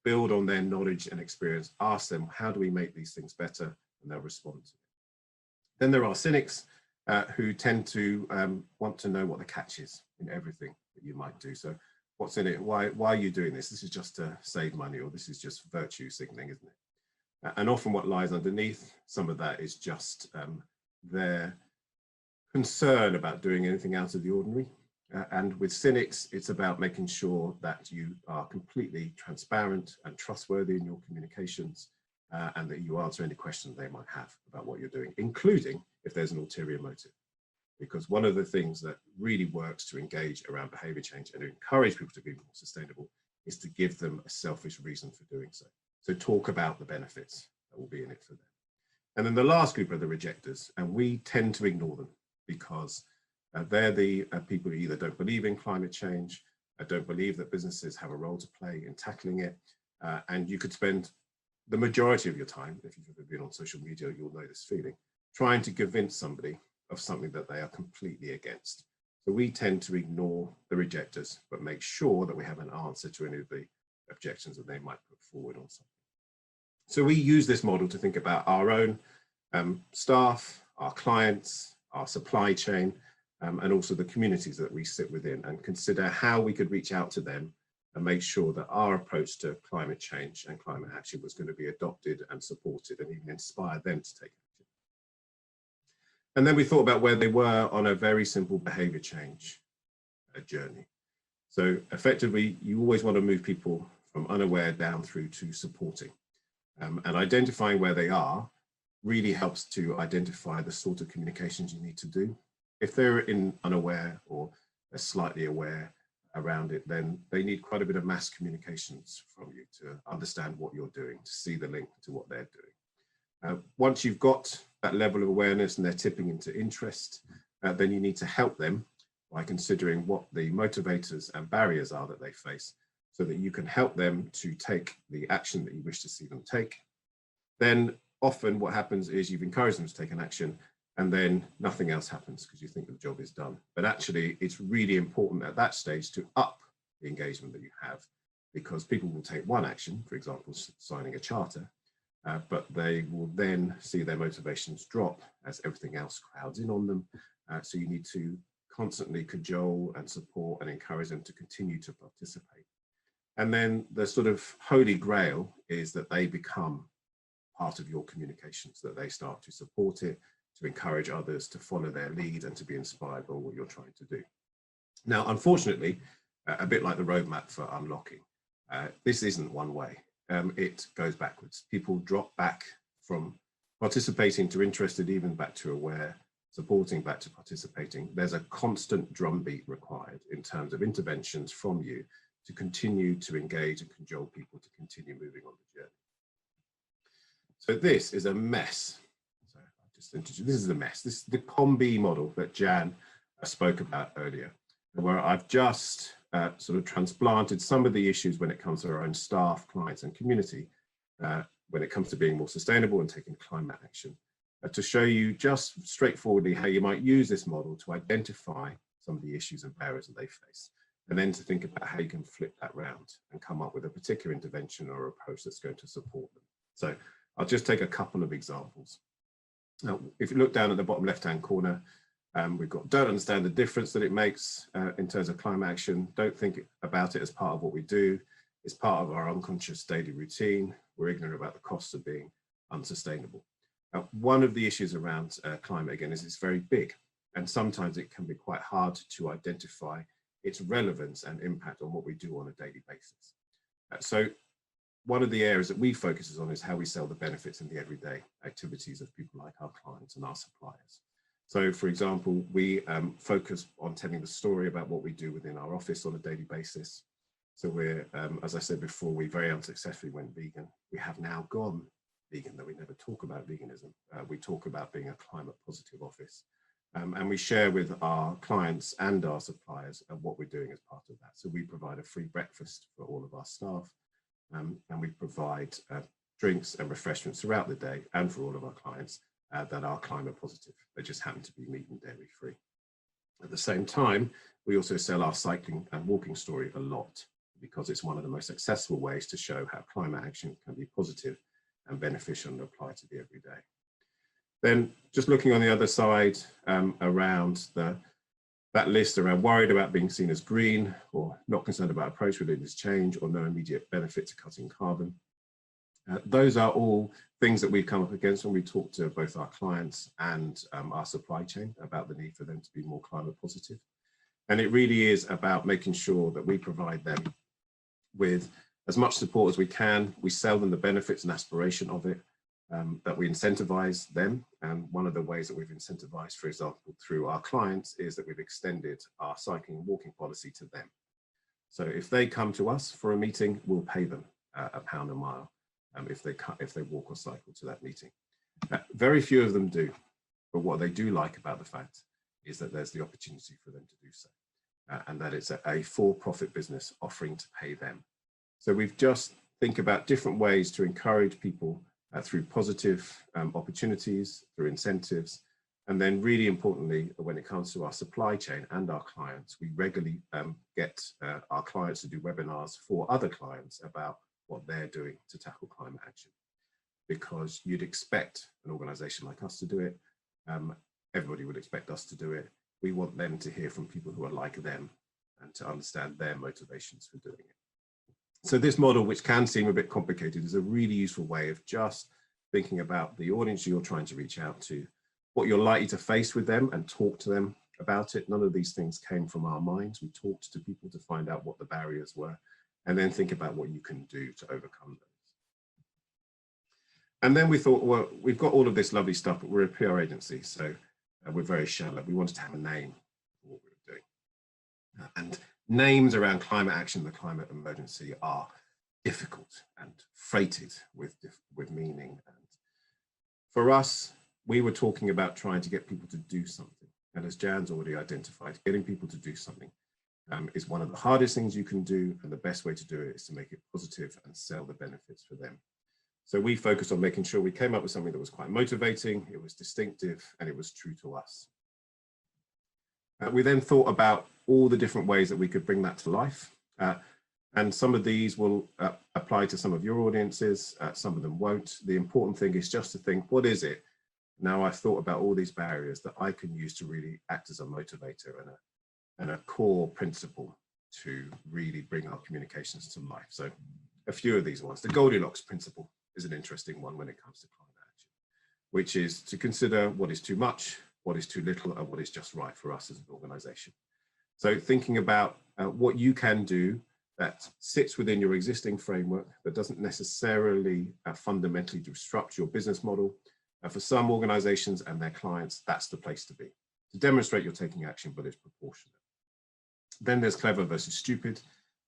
build on their knowledge and experience, ask them, how do we make these things better? And they'll respond to it. Then there are cynics who tend to want to know what the catch is in everything that you might do. So what's in it? Why are you doing this? This is just to save money, or this is just virtue signaling, isn't it? And often what lies underneath some of that is just their concern about doing anything out of the ordinary. And with cynics, it's about making sure that you are completely transparent and trustworthy in your communications, and that you answer any questions they might have about what you're doing, including if there's an ulterior motive. Because one of the things that really works to engage around behavior change and to encourage people to be more sustainable is to give them a selfish reason for doing so. So talk about the benefits that will be in it for them. And then the last group are the rejectors, and we tend to ignore them because they're the people who either don't believe in climate change, don't believe that businesses have a role to play in tackling it, and you could spend the majority of your time, if you've ever been on social media, you'll know this feeling, trying to convince somebody of something that they are completely against. So we tend to ignore the rejectors, but make sure that we have an answer to any of the objections that they might put forward on something. So we use this model to think about our own staff, our clients, our supply chain, and also the communities that we sit within, and consider how we could reach out to them and make sure that our approach to climate change and climate action was going to be adopted and supported and even inspire them to take action. And then we thought about where they were on a very simple behavior change journey. So effectively, you always want to move people from unaware down through to supporting. And identifying where they are really helps to identify the sort of communications you need to do. If they're unaware or they're slightly aware around it, then they need quite a bit of mass communications from you to understand what you're doing, to see the link to what they're doing. Once you've got that level of awareness and they're tipping into interest, then you need to help them by considering what the motivators and barriers are that they face, so that you can help them to take the action that you wish to see them take. Then often what happens is you've encouraged them to take an action, and then nothing else happens because you think the job is done. But actually, it's really important at that stage to up the engagement that you have, because people will take one action, for example, signing a charter, but they will then see their motivations drop as everything else crowds in on them. So you need to constantly cajole and support and encourage them to continue to participate. And then the sort of holy grail is that they become part of your communications, that they start to support it, to encourage others to follow their lead and to be inspired by what you're trying to do. Now, unfortunately, a bit like the roadmap for unlocking, this isn't one way. It goes backwards. People drop back from participating to interested, even back to aware, supporting back to participating. There's a constant drumbeat required in terms of interventions from you to continue to engage and cajole people to continue moving on the journey. So this is a mess. So I just introduced, this is a mess. This is the COM-B model that Jan spoke about earlier, where I've just sort of transplanted some of the issues when it comes to our own staff, clients, and community, when it comes to being more sustainable and taking climate action, to show you just straightforwardly how you might use this model to identify some of the issues and barriers that they face, and then to think about how you can flip that round and come up with a particular intervention or approach that's going to support them. So I'll just take a couple of examples. Now, if you look down at the bottom left-hand corner, we've got don't understand the difference that it makes in terms of climate action. Don't think about it as part of what we do. It's part of our unconscious daily routine. We're ignorant about the costs of being unsustainable. One of the issues around climate, again, is it's very big, and sometimes it can be quite hard to identify its relevance and impact on what we do on a daily basis. So one of the areas that we focus on is how we sell the benefits in the everyday activities of people like our clients and our suppliers. So, for example, we focus on telling the story about what we do within our office on a daily basis. So we're, as I said before, we very unsuccessfully went vegan. We have now gone vegan, though we never talk about veganism. We talk about being a climate positive office. And we share with our clients and our suppliers what we're doing as part of that. So we provide a free breakfast for all of our staff, and we provide drinks and refreshments throughout the day and for all of our clients that are climate positive. They just happen to be meat and dairy free. At the same time, we also sell our cycling and walking story a lot, because it's one of the most successful ways to show how climate action can be positive and beneficial and apply to the everyday. Then just looking on the other side around that list around worried about being seen as green, or not concerned about approach religious change, or no immediate benefit to cutting carbon. Those are all things that we've come up against when we talk to both our clients and our supply chain about the need for them to be more climate positive. And it really is about making sure that we provide them with as much support as we can. We sell them the benefits and aspiration of it, that we incentivize them. And one of the ways that we've incentivized, for example, through our clients, is that we've extended our cycling and walking policy to them. So if they come to us for a meeting, we'll pay them £1 a mile if they walk or cycle to that meeting. Very few of them do, but what they do like about the fact is that there's the opportunity for them to do so, and that it's a for-profit business offering to pay them. So we've just think about different ways to encourage people through positive opportunities, through incentives, and then really importantly, when it comes to our supply chain and our clients, we regularly get our clients to do webinars for other clients about what they're doing to tackle climate action. Because you'd expect an organization like us to do it. Everybody would expect us to do it. We want them to hear from people who are like them and to understand their motivations for doing it. So this model, which can seem a bit complicated, is a really useful way of just thinking about the audience you're trying to reach out to, what you're likely to face with them, and talk to them about it. None of these things came from our minds. We talked to people to find out what the barriers were, and then think about what you can do to overcome those. And then we thought, well, we've got all of this lovely stuff, but we're a PR agency, so we're very shallow. We wanted to have a name for what we were doing. And names around climate action and the climate emergency are difficult and freighted with meaning. And for us, we were talking about trying to get people to do something. And as Jan's already identified, getting people to do something is one of the hardest things you can do. And the best way to do it is to make it positive and sell the benefits for them. So we focused on making sure we came up with something that was quite motivating, it was distinctive, and it was true to us. We then thought about all the different ways that we could bring that to life. And some of these will apply to some of your audiences, some of them won't. The important thing is just to think, what is it? Now I've thought about all these barriers that I can use to really act as a motivator and a core principle to really bring our communications to life. So a few of these ones. The Goldilocks principle is an interesting one when it comes to climate action, which is to consider what is too much, what is too little, and what is just right for us as an organization. So thinking about what you can do that sits within your existing framework, that doesn't necessarily fundamentally disrupt your business model. For some organizations and their clients, that's the place to be. To demonstrate you're taking action, but it's proportionate. Then there's clever versus stupid,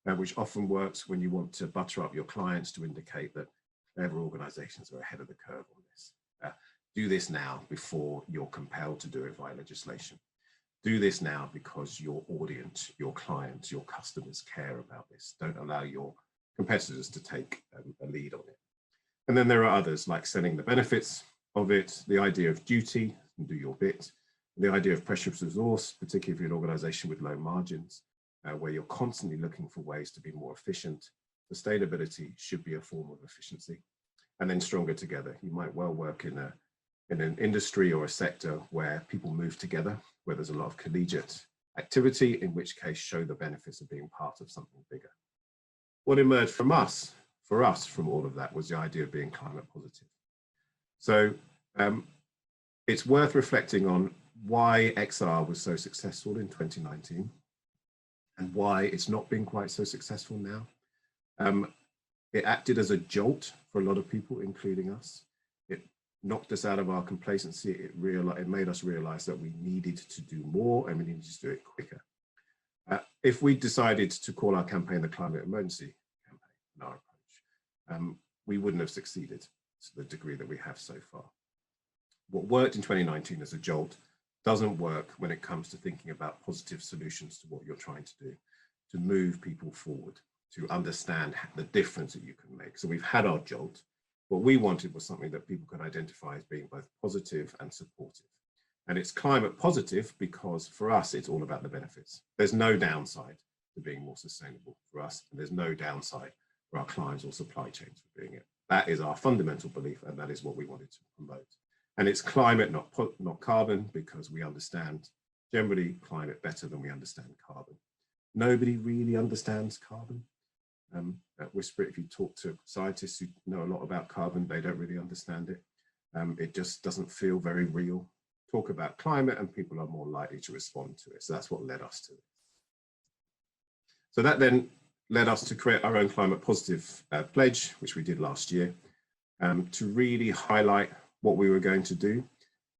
which often works when you want to butter up your clients to indicate that clever organizations are ahead of the curve on this. Do this now before you're compelled to do it via legislation. Do this now because your audience, your clients, your customers care about this. Don't allow your competitors to take a lead on it. And then there are others like selling the benefits of it, the idea of duty, and do your bit, the idea of precious resource, particularly if you're an organization with low margins, where you're constantly looking for ways to be more efficient. Sustainability should be a form of efficiency. And then stronger together. You might well work in an industry or a sector where people move together, where there's a lot of collegiate activity, in which case show the benefits of being part of something bigger. What emerged for us from all of that was the idea of being climate positive. So it's worth reflecting on why XR was so successful in 2019 and why it's not been quite so successful now. It acted as a jolt for a lot of people, including us. It knocked us out of our complacency. It made us realize that we needed to do more and we needed to do it quicker. If we decided to call our campaign the Climate Emergency Campaign, in our approach, we wouldn't have succeeded to the degree that we have so far. What worked in 2019 as a jolt doesn't work when it comes to thinking about positive solutions to what you're trying to do, to move people forward, to understand the difference that you can make. So we've had our jolt. What we wanted was something that people could identify as being both positive and supportive. And it's climate positive because for us, it's all about the benefits. There's no downside to being more sustainable for us, and there's no downside for our clients or supply chains for doing it. That is our fundamental belief, and that is what we wanted to promote. And it's climate, not carbon, because we understand generally climate better than we understand carbon. Nobody really understands carbon. At Whisper, if you talk to scientists who know a lot about carbon, they don't really understand it. It just doesn't feel very real. Talk about climate and people are more likely to respond to it. So that's what led us to it. So that then led us to create our own climate positive pledge, which we did last year, to really highlight what we were going to do.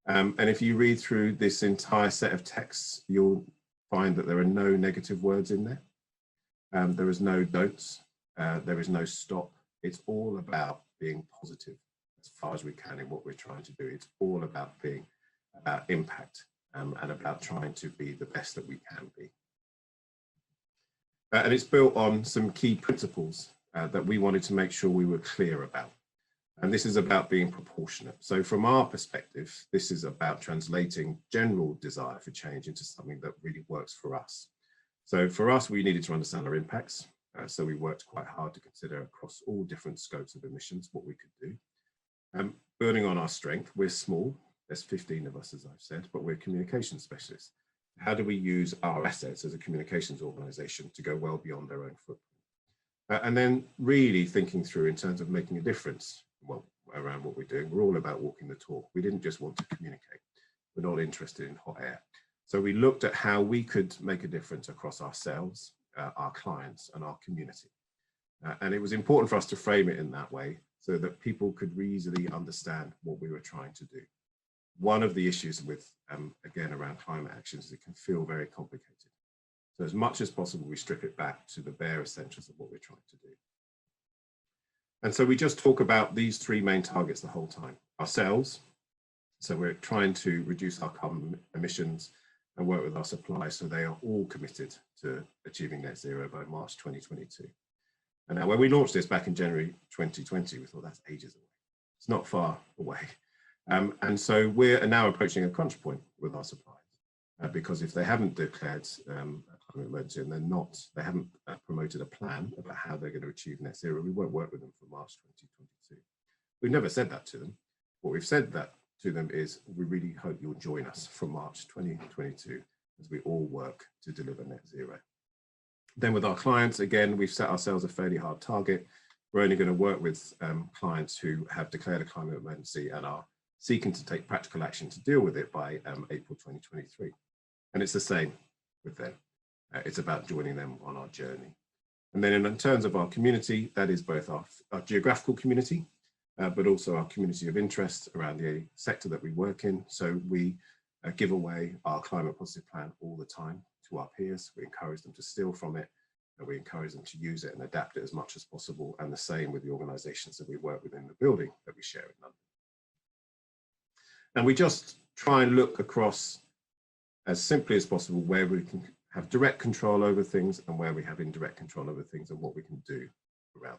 And if you read through this entire set of texts, you'll find that there are no negative words in there. There is no don'ts, there is no stop. It's all about being positive as far as we can in what we're trying to do. It's all about being about impact and about trying to be the best that we can be. And it's built on some key principles that we wanted to make sure we were clear about. And this is about being proportionate. So from our perspective, this is about translating general desire for change into something that really works for us. So for us, we needed to understand our impacts. So we worked quite hard to consider across all different scopes of emissions what we could do. Building on our strength, we're small. There's 15 of us, as I've said, but we're communication specialists. How do we use our assets as a communications organization to go well beyond our own footprint? And then really thinking through in terms of making a difference, well, around what we're doing. We're all about walking the talk. We didn't just want to communicate. We're not interested in hot air. So we looked at how we could make a difference across ourselves, our clients, and our community. And it was important for us to frame it in that way so that people could easily understand what we were trying to do. One of the issues with, again, around climate actions is it can feel very complicated. So as much as possible, we strip it back to the bare essentials of what we're trying to do. And so we just talk about these three main targets the whole time. Ourselves, so we're trying to reduce our carbon emissions and work with our suppliers so they are all committed to achieving net zero by March 2022. And now when we launched this back in January 2020, we thought that's ages away. It's not far away. And so we're now approaching a crunch point with our suppliers because if they haven't declared a climate emergency and they haven't promoted a plan about how they're going to achieve net zero, we won't work with them for March 2022. We've never said that to them. What we've said that to them is we really hope you'll join us from March 2022 as we all work to deliver net zero. Then with our clients, again, we've set ourselves a fairly hard target. We're only going to work with clients who have declared a climate emergency and are seeking to take practical action to deal with it by April 2023. And it's the same with them. It's about joining them on our journey. And then in terms of our community, that is both our geographical community, but also our community of interest around the sector that we work in. So we give away our climate positive plan all the time to our peers. We encourage them to steal from it, and we encourage them to use it and adapt it as much as possible. And the same with the organisations that we work with in the building that we share in London. And we just try and look across as simply as possible where we can have direct control over things and where we have indirect control over things and what we can do around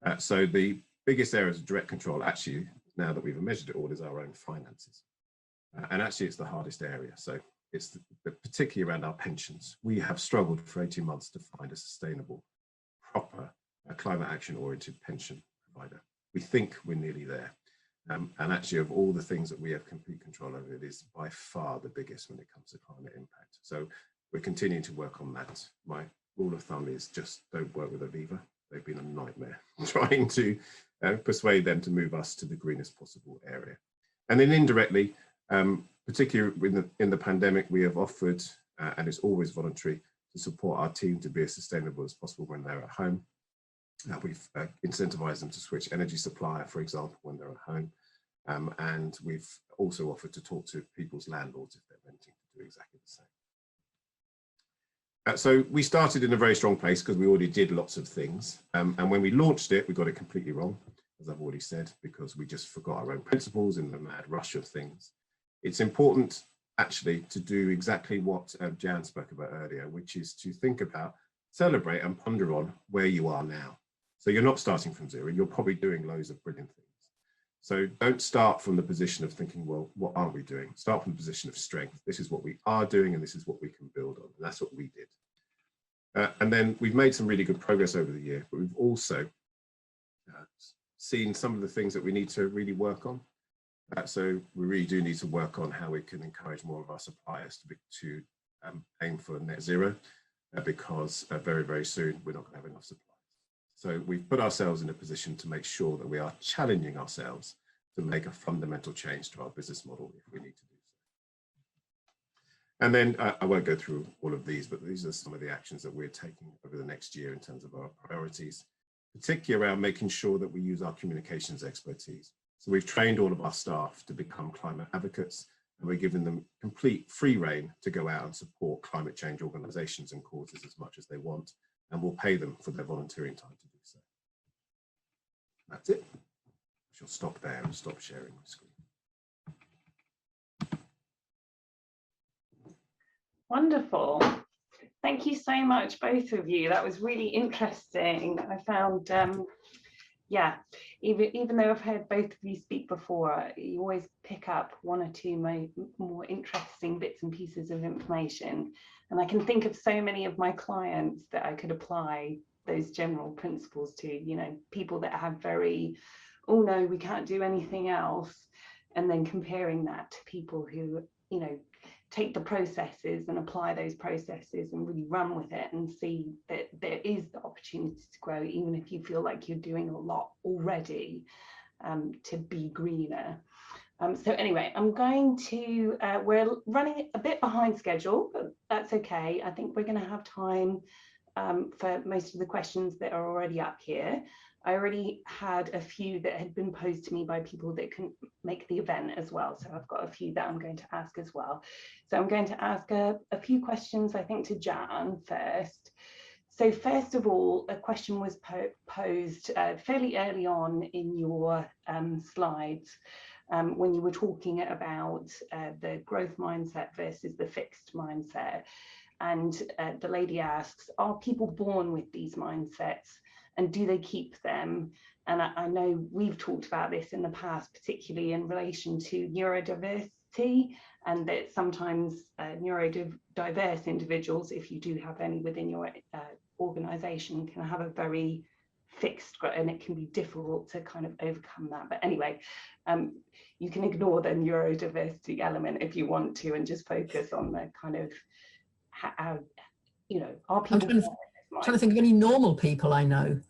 them. So the biggest areas of direct control, actually, now that we've measured it all, is our own finances. And actually, it's the hardest area. So it's particularly around our pensions. We have struggled for 18 months to find a sustainable, proper, climate action-oriented pension provider. We think we're nearly there. And actually, of all the things that we have complete control over, it is by far the biggest when it comes to climate impact. So we're continuing to work on that. My rule of thumb is just don't work with Aviva. They've been a nightmare trying to persuade them to move us to the greenest possible area. And then indirectly, particularly in the pandemic, we have offered, and it's always voluntary, to support our team to be as sustainable as possible when they're at home. We've incentivized them to switch energy supplier, for example, when they're at home. And we've also offered to talk to people's landlords if they're renting to do exactly the same. So we started in a very strong place because we already did lots of things. And when we launched it, we got it completely wrong, as I've already said, because we just forgot our own principles in the mad rush of things. It's important, actually, to do exactly what Jan spoke about earlier, which is to think about, celebrate and ponder on where you are now. So you're not starting from zero, you're probably doing loads of brilliant things. So don't start from the position of thinking, well, what aren't we doing? Start from the position of strength. This is what we are doing and this is what we can build on. And that's what we did. And then we've made some really good progress over the year, but we've also seen some of the things that we need to really work on. So we really do need to work on how we can encourage more of our suppliers to aim for net zero, because very, very soon we're not going to have enough supplies. So we've put ourselves in a position to make sure that we are challenging ourselves to make a fundamental change to our business model if we need to do And then I won't go through all of these, but these are some of the actions that we're taking over the next year in terms of our priorities, particularly around making sure that we use our communications expertise. So we've trained all of our staff to become climate advocates, and we're giving them complete free rein to go out and support climate change organisations and causes as much as they want, and we'll pay them for their volunteering time to do so. That's it. I shall stop there and stop sharing my screen. Wonderful. Thank you so much, both of you. That was really interesting. I found, yeah, even though I've heard both of you speak before, you always pick up one or two more interesting bits and pieces of information. And I can think of so many of my clients that I could apply those general principles to, you know, people that have very, oh no, we can't do anything else. And then comparing that to people who, you know, take the processes and apply those processes and really run with it and see that there is the opportunity to grow, even if you feel like you're doing a lot already, to be greener. So anyway, I'm going to, we're running a bit behind schedule, but that's okay. I think we're going to have time for most of the questions that are already up here. I already had a few that had been posed to me by people that couldn't make the event as well. So I've got a few that I'm going to ask as well. So I'm going to ask a few questions, I think, to Jan first. So first of all, a question was posed fairly early on in your slides when you were talking about the growth mindset versus the fixed mindset. And the lady asks, are people born with these mindsets? And do they keep them? And I know we've talked about this in the past, particularly in relation to neurodiversity, and that sometimes neurodiverse individuals, if you do have any within your organisation, can have a very fixed, and it can be difficult to kind of overcome that. But anyway, you can ignore the neurodiversity element if you want to, and just focus on the kind of how, you know, are people... I'm trying to think of any normal people I know.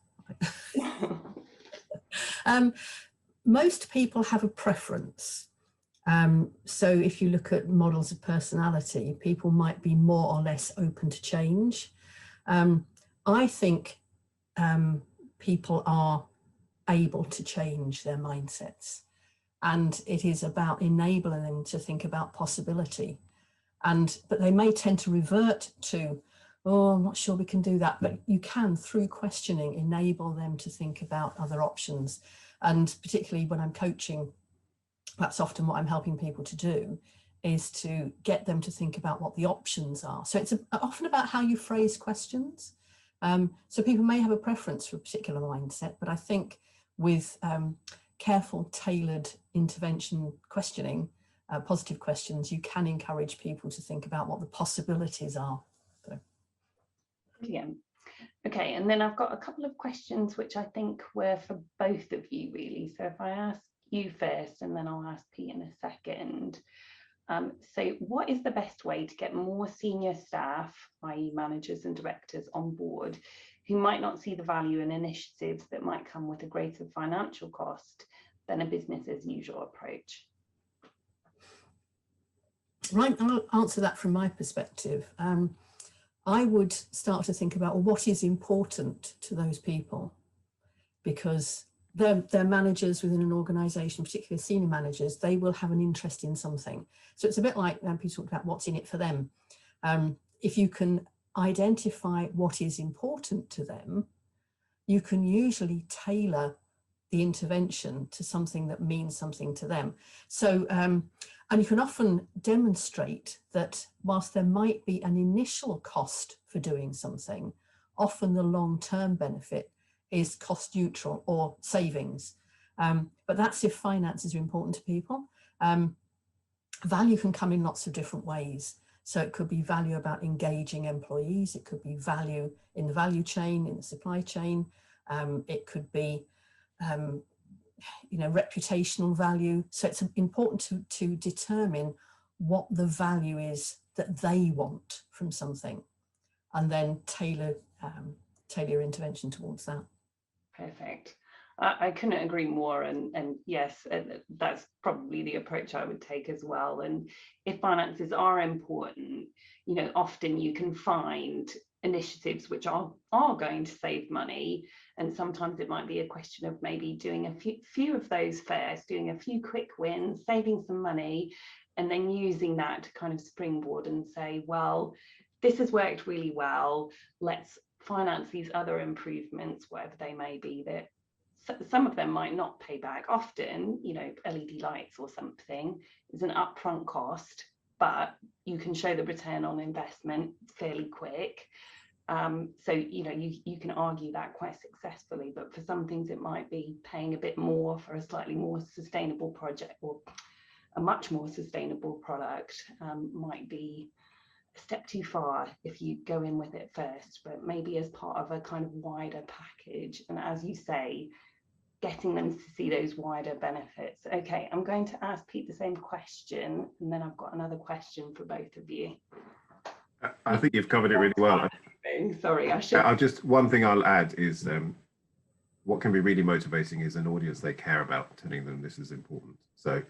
Most people have a preference. So if you look at models of personality, people might be more or less open to change. I think people are able to change their mindsets, and it is about enabling them to think about possibility. But they may tend to revert to, oh, I'm not sure we can do that, but you can, through questioning, enable them to think about other options. And particularly when I'm coaching, that's often what I'm helping people to do, is to get them to think about what the options are. So it's often about how you phrase questions. So people may have a preference for a particular mindset, but I think with careful, tailored intervention questioning, positive questions, you can encourage people to think about what the possibilities are. Brilliant. Okay, and then I've got a couple of questions which I think were for both of you, really. So if I ask you first, and then I'll ask Pete in a second. So what is the best way to get more senior staff, i.e. managers and directors, on board who might not see the value in initiatives that might come with a greater financial cost than a business as usual approach? Right, I'll answer that from my perspective. I would start to think about, well, what is important to those people, because they're managers within an organisation, particularly senior managers. They will have an interest in something. So it's a bit like people talk about what's in it for them. If you can identify what is important to them, you can usually tailor the intervention to something that means something to them. So, and you can often demonstrate that whilst there might be an initial cost for doing something, often the long-term benefit is cost neutral or savings. But that's if finances are important to people. Value can come in lots of different ways. So it could be value about engaging employees. It could be value in the value chain, in the supply chain. It could be reputational value. So it's important to determine what the value is that they want from something, and then tailor your intervention towards that. Perfect. I couldn't agree more, and yes, that's probably the approach I would take as well. And if finances are important, often you can find initiatives which are going to save money, and sometimes it might be a question of maybe doing a few of those first, doing a few quick wins, saving some money, and then using that to kind of springboard and say, well, this has worked really well, let's finance these other improvements, whatever they may be, that some of them might not pay back. Often, LED lights or something is an upfront cost, but you can show the return on investment fairly quick. So, you can argue that quite successfully, but for some things it might be paying a bit more for a slightly more sustainable project, or a much more sustainable product might be a step too far if you go in with it first, but maybe as part of a kind of wider package. And as you say, getting them to see those wider benefits. Okay, I'm going to ask Pete the same question, and then I've got another question for both of you. I think you've covered it really well. Sorry, I should. One thing I'll add is what can be really motivating is an audience they care about, telling them this is important. So,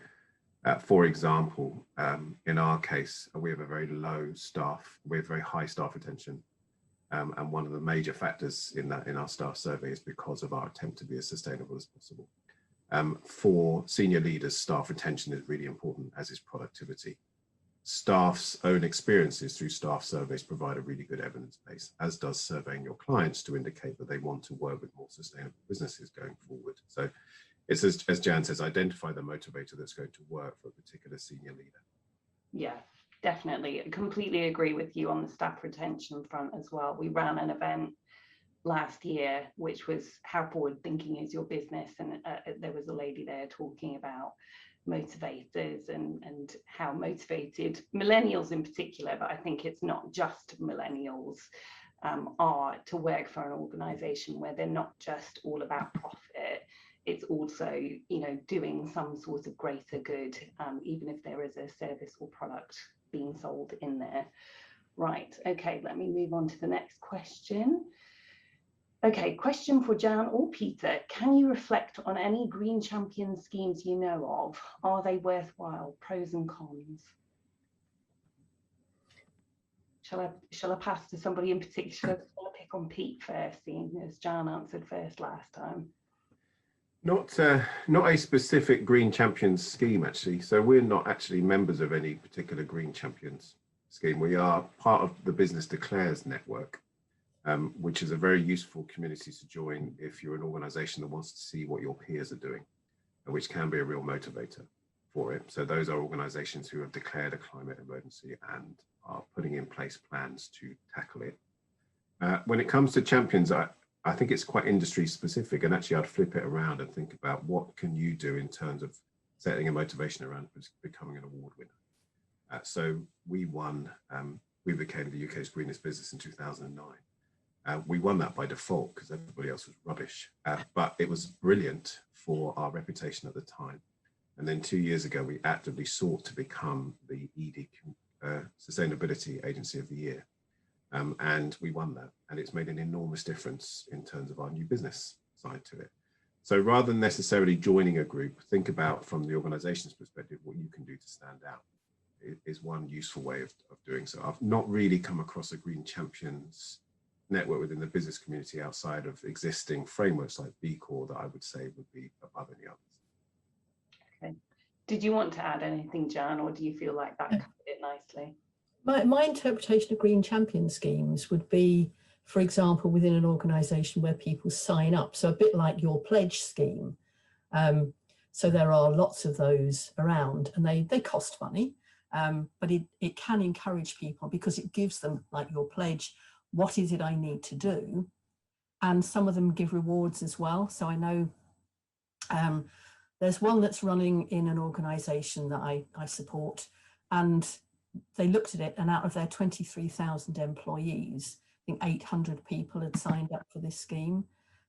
for example, in our case, we have a very low staff, we have very high staff retention. And one of the major factors in our staff survey is because of our attempt to be as sustainable as possible. For senior leaders, staff retention is really important, as is productivity. Staff's own experiences through staff surveys provide a really good evidence base, as does surveying your clients to indicate that they want to work with more sustainable businesses going forward. So it's, as Jan says, identify the motivator that's going to work for a particular senior leader. Yeah. Definitely, I completely agree with you on the staff retention front as well. We ran an event last year, which was how forward thinking is your business, and there was a lady there talking about motivators and how motivated millennials in particular, but I think it's not just millennials, are to work for an organization where they're not just all about profit. It's also, doing some sort of greater good, even if there is a service or product being sold in there. Right, okay, let me move on to the next question. Okay, question for Jan or Peter. Can you reflect on any green champion schemes you know of? Are they worthwhile? Pros and cons? Shall I pass to somebody in particular? I'll pick on Pete first, seeing as Jan answered first last time. Not a specific Green Champions scheme, actually. So we're not actually members of any particular Green Champions scheme. We are part of the Business Declares network, which is a very useful community to join if you're an organization that wants to see what your peers are doing, which can be a real motivator for it. So those are organizations who have declared a climate emergency and are putting in place plans to tackle it. When it comes to champions, I think it's quite industry specific, and actually I'd flip it around and think about what can you do in terms of setting a motivation around becoming an award winner. So we became the UK's greenest business in 2009. We won that by default because everybody else was rubbish, but it was brilliant for our reputation at the time. And then 2 years ago, we actively sought to become the ED Sustainability Agency of the Year. And we won that, and it's made an enormous difference in terms of our new business side to it. So rather than necessarily joining a group, think about from the organization's perspective what you can do to stand out. It is one useful way of doing so. I've not really come across a Green Champions network within the business community outside of existing frameworks like B Corp that I would say would be above any others. Okay. Did you want to add anything, Jan, or do you feel like that covered it nicely? My interpretation of green champion schemes would be, for example, within an organisation where people sign up. So a bit like your pledge scheme. So there are lots of those around, and they cost money, but it can encourage people because it gives them, like your pledge, what is it I need to do? And some of them give rewards as well. So I know there's one that's running in an organisation that I support, and they looked at it, and out of their 23,000 employees, I think 800 people had signed up for this scheme.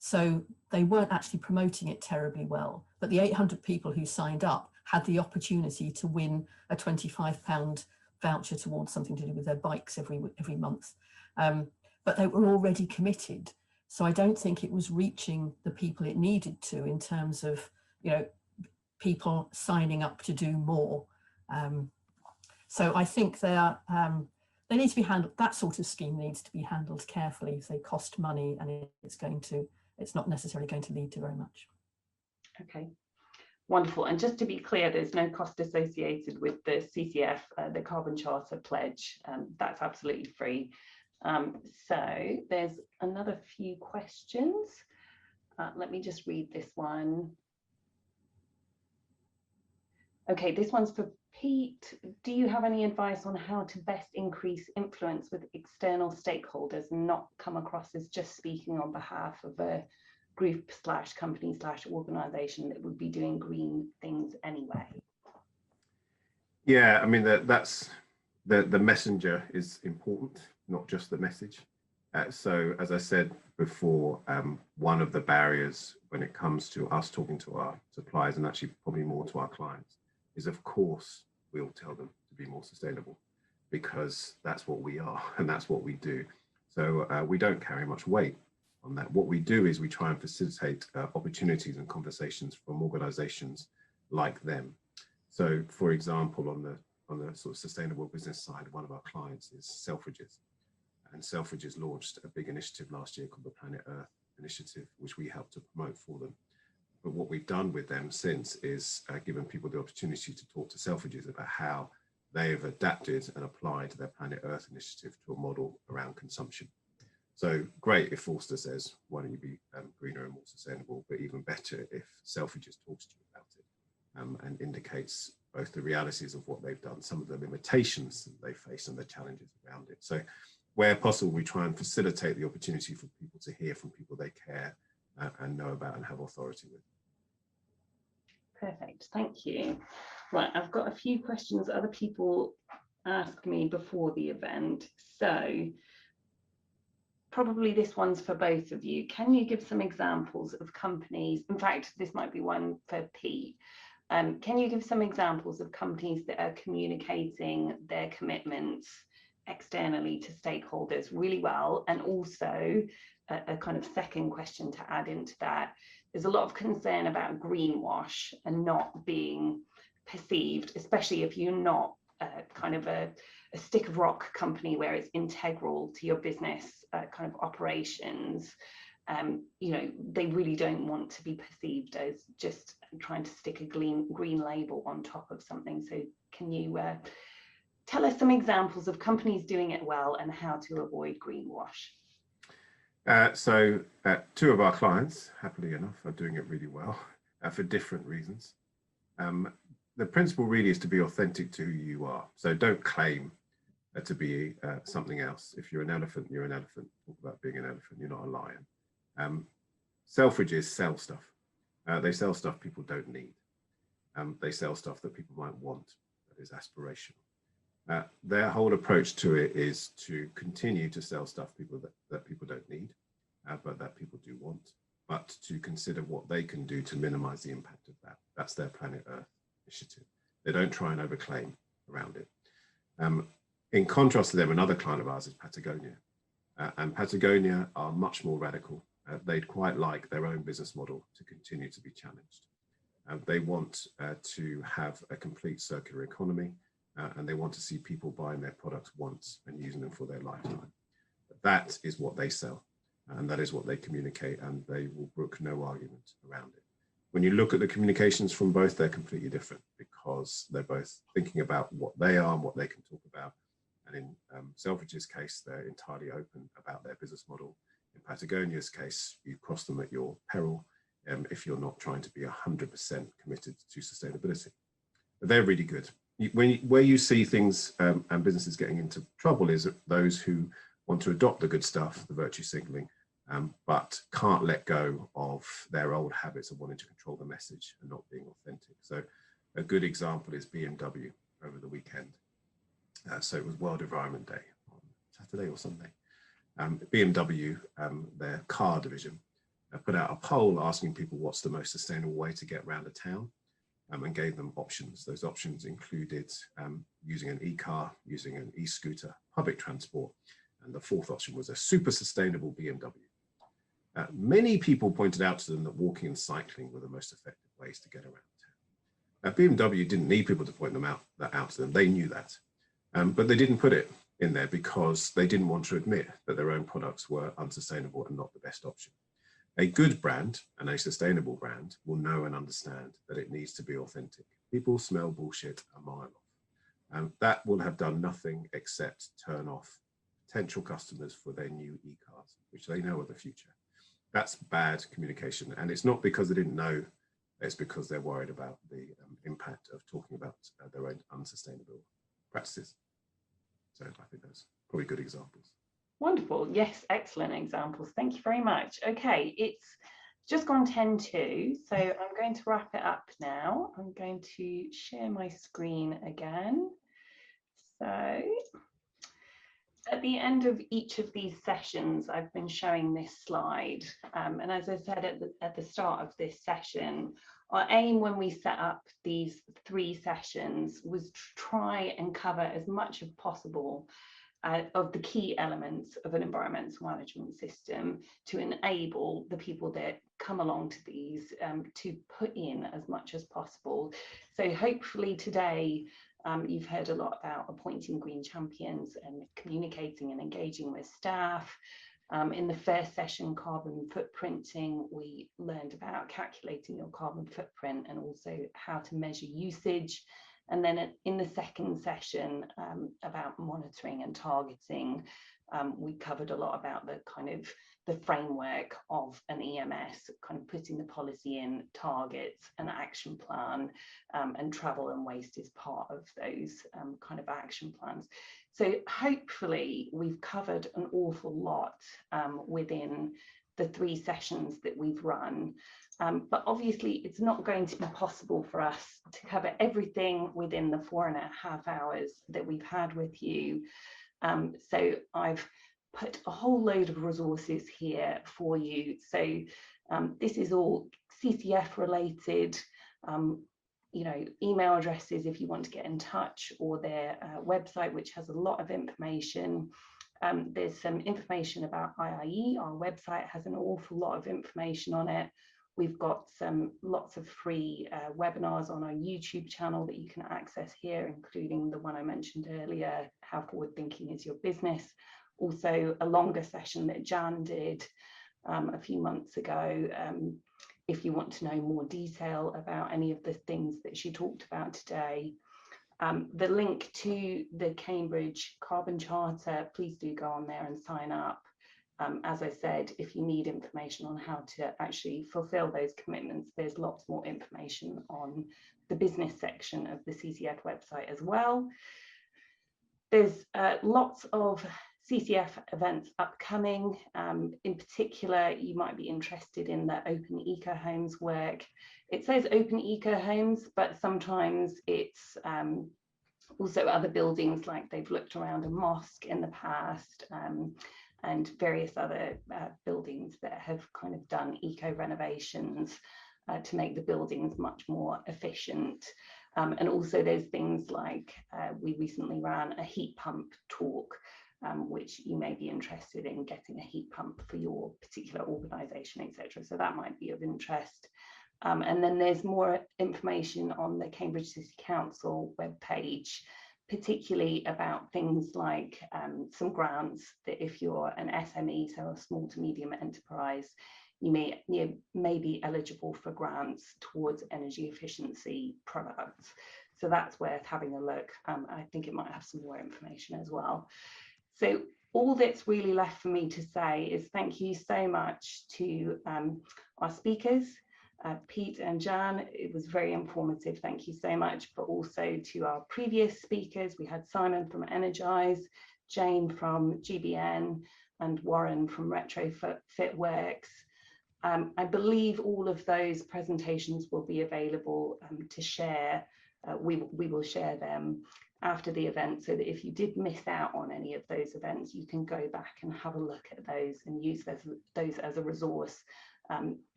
So they weren't actually promoting it terribly well, but the 800 people who signed up had the opportunity to win a £25 voucher towards something to do with their bikes every month. But they were already committed. So I don't think it was reaching the people it needed to in terms of, people signing up to do more. So I think they need to be handled. That sort of scheme needs to be handled carefully if they cost money and it's not necessarily going to lead to very much. Okay, wonderful. And just to be clear, there's no cost associated with the CCF, the Carbon Charter pledge. That's absolutely free. So there's another few questions. Let me just read this one. Okay, this one's for Pete. Do you have any advice on how to best increase influence with external stakeholders and not come across as just speaking on behalf of a group / company / organization that would be doing green things anyway? Yeah, I mean, that's the messenger is important, not just the message. So as I said before, one of the barriers when it comes to us talking to our suppliers, and actually probably more to our clients, is of course we'll tell them to be more sustainable, because that's what we are and that's what we do. So we don't carry much weight on that. What we do is we try and facilitate opportunities and conversations from organizations like them. So for example, on the sort of sustainable business side, one of our clients is Selfridges. And Selfridges launched a big initiative last year called the Planet Earth Initiative, which we helped to promote for them. But what we've done with them since is given people the opportunity to talk to Selfridges about how they have adapted and applied their Planet Earth Initiative to a model around consumption. So great if Forster says, why don't you be greener and more sustainable, but even better if Selfridges talks to you about it and indicates both the realities of what they've done, some of the limitations that they face and the challenges around it. So where possible, we try and facilitate the opportunity for people to hear from people they care and know about and have authority with. Perfect, thank you. Right, I've got a few questions other people asked me before the event. So probably this one's for both of you. Can you give some examples of companies? In fact, this might be one for Pete. Can you give some examples of companies that are communicating their commitments externally to stakeholders really well? And also a kind of second question to add into that, there's a lot of concern about greenwash and not being perceived, especially if you're not kind of a stick of rock company where it's integral to your business kind of operations. They really don't want to be perceived as just trying to stick a green label on top of something. So can you tell us some examples of companies doing it well and how to avoid greenwash? So two of our clients, happily enough, are doing it really well for different reasons. The principle really is to be authentic to who you are. So don't claim to be something else. If you're an elephant, you're an elephant. Talk about being an elephant, you're not a lion. Selfridges sell stuff. They sell stuff people don't need. They sell stuff that people might want, that is aspirational. Their whole approach to it is to continue to sell stuff that people don't need, but that people do want, but to consider what they can do to minimize the impact of that. That's their Planet Earth initiative. They don't try and overclaim around it. In contrast to them, another client of ours is Patagonia. And Patagonia are much more radical. They'd quite like their own business model to continue to be challenged. They want to have a complete circular economy. And they want to see people buying their products once and using them for their lifetime. That is what they sell, and that is what they communicate, and they will brook no argument around it. When you look at the communications from both, they're completely different because they're both thinking about what they are and what they can talk about. And in Selfridges' case, they're entirely open about their business model. In Patagonia's case, you cross them at your peril if you're not trying to be 100% committed to sustainability. But they're really good. Where you see things and businesses getting into trouble is those who want to adopt the good stuff, the virtue signaling, but can't let go of their old habits of wanting to control the message and not being authentic. So a good example is BMW over the weekend. So it was World Environment Day on Saturday or Sunday. BMW, their car division, put out a poll asking people what's the most sustainable way to get around a town. And gave them options. Those options included using an e-car, using an e-scooter, public transport, and the fourth option was a super sustainable BMW. Many people pointed out to them that walking and cycling were the most effective ways to get around town. Now, BMW didn't need people to point that out to them. They knew that, but they didn't put it in there because they didn't want to admit that their own products were unsustainable and not the best option. A good brand and a sustainable brand will know and understand that it needs to be authentic. People smell bullshit a mile off. That will have done nothing except turn off potential customers for their new e-cars, which they know are the future. That's bad communication. And it's not because they didn't know, it's because they're worried about the impact of talking about their own unsustainable practices. So I think those are probably good examples. Wonderful. Yes, excellent examples. Thank you very much. Okay, it's just gone 10:02, so I'm going to wrap it up now. I'm going to share my screen again. So at the end of each of these sessions, I've been showing this slide. And as I said at the start of this session, our aim when we set up these 3 sessions was to try and cover as much as possible of the key elements of an environmental management system to enable the people that come along to these to put in as much as possible. So hopefully today you've heard a lot about appointing green champions and communicating and engaging with staff. In the first session, carbon footprinting, we learned about calculating your carbon footprint and also how to measure usage. And then in the second session about monitoring and targeting, we covered a lot about the framework of an EMS, kind of putting the policy in, targets, an action plan, and travel and waste is part of those kind of action plans. So hopefully we've covered an awful lot within the 3 sessions that we've run. But obviously it's not going to be possible for us to cover everything within the 4.5 hours that we've had with you. So I've put a whole load of resources here for you. So this is all CCF related, you know, email addresses if you want to get in touch, or their website, which has a lot of information. There's some information about IIE. Our website has an awful lot of information on it. We've got lots of free webinars on our YouTube channel that you can access here, including the one I mentioned earlier, How Forward Thinking is Your Business. Also a longer session that Jan did a few months ago, if you want to know more detail about any of the things that she talked about today. The link to the Cambridge Carbon Charter, please do go on there and sign up. As I said, if you need information on how to actually fulfill those commitments, there's lots more information on the business section of the CCF website as well. There's lots of CCF events upcoming. In particular, you might be interested in the Open Eco Homes work. It says Open Eco Homes, but sometimes it's also other buildings, like they've looked around a mosque in the past, and various other buildings that have kind of done eco renovations to make the buildings much more efficient. And also there's things like we recently ran a heat pump talk, which you may be interested in getting a heat pump for your particular organisation, etc. So that might be of interest. And then there's more information on the Cambridge City Council webpage, particularly about things like some grants that if you're an SME, so a small to medium enterprise, you may be eligible for grants towards energy efficiency products. So that's worth having a look. I think it might have some more information as well. So all that's really left for me to say is thank you so much to our speakers, Pete and Jan. It was very informative, thank you so much, but also to our previous speakers. We had Simon from Energize, Jane from GBN, and Warren from Retrofit Works. I believe all of those presentations will be available to share. We will share them after the event, so that if you did miss out on any of those events, you can go back and have a look at those and use those as a resource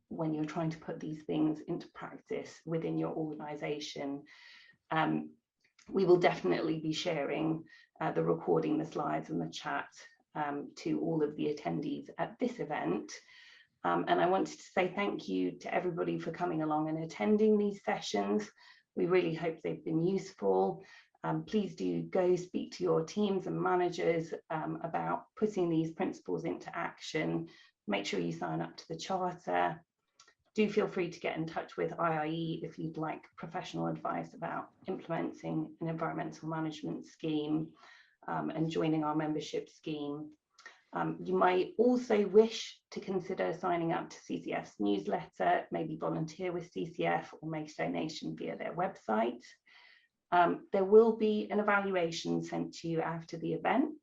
when you're trying to put these things into practice within your organisation. We will definitely be sharing the recording, the slides and the chat to all of the attendees at this event. And I wanted to say thank you to everybody for coming along and attending these sessions. We really hope they've been useful. Please do go speak to your teams and managers about putting these principles into action. Make sure you sign up to the charter. Do feel free to get in touch with IIE if you'd like professional advice about implementing an environmental management scheme and joining our membership scheme. You might also wish to consider signing up to CCF's newsletter, maybe volunteer with CCF or make a donation via their website. There will be an evaluation sent to you after the event.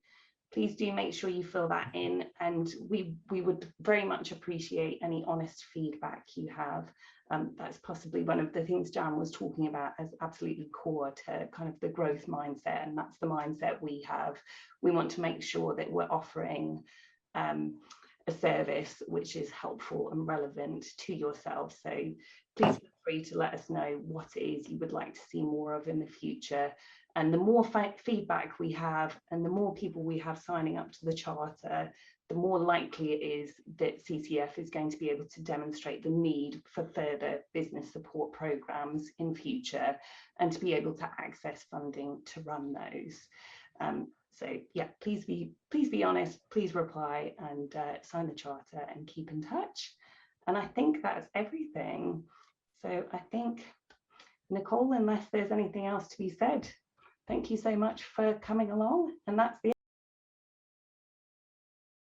Please do make sure you fill that in, and we would very much appreciate any honest feedback you have. That's possibly one of the things Jan was talking about as absolutely core to kind of the growth mindset, and that's the mindset we have. We want to make sure that we're offering a service which is helpful and relevant to yourself. So please feel free to let us know what it is you would like to see more of in the future. And the more feedback we have and the more people we have signing up to the charter, the more likely it is that CCF is going to be able to demonstrate the need for further business support programs in future and to be able to access funding to run those. So yeah, please be honest, please reply and sign the charter and keep in touch. And I think that's everything. So I think, Nicole, unless there's anything else to be said, thank you so much for coming along, and that's the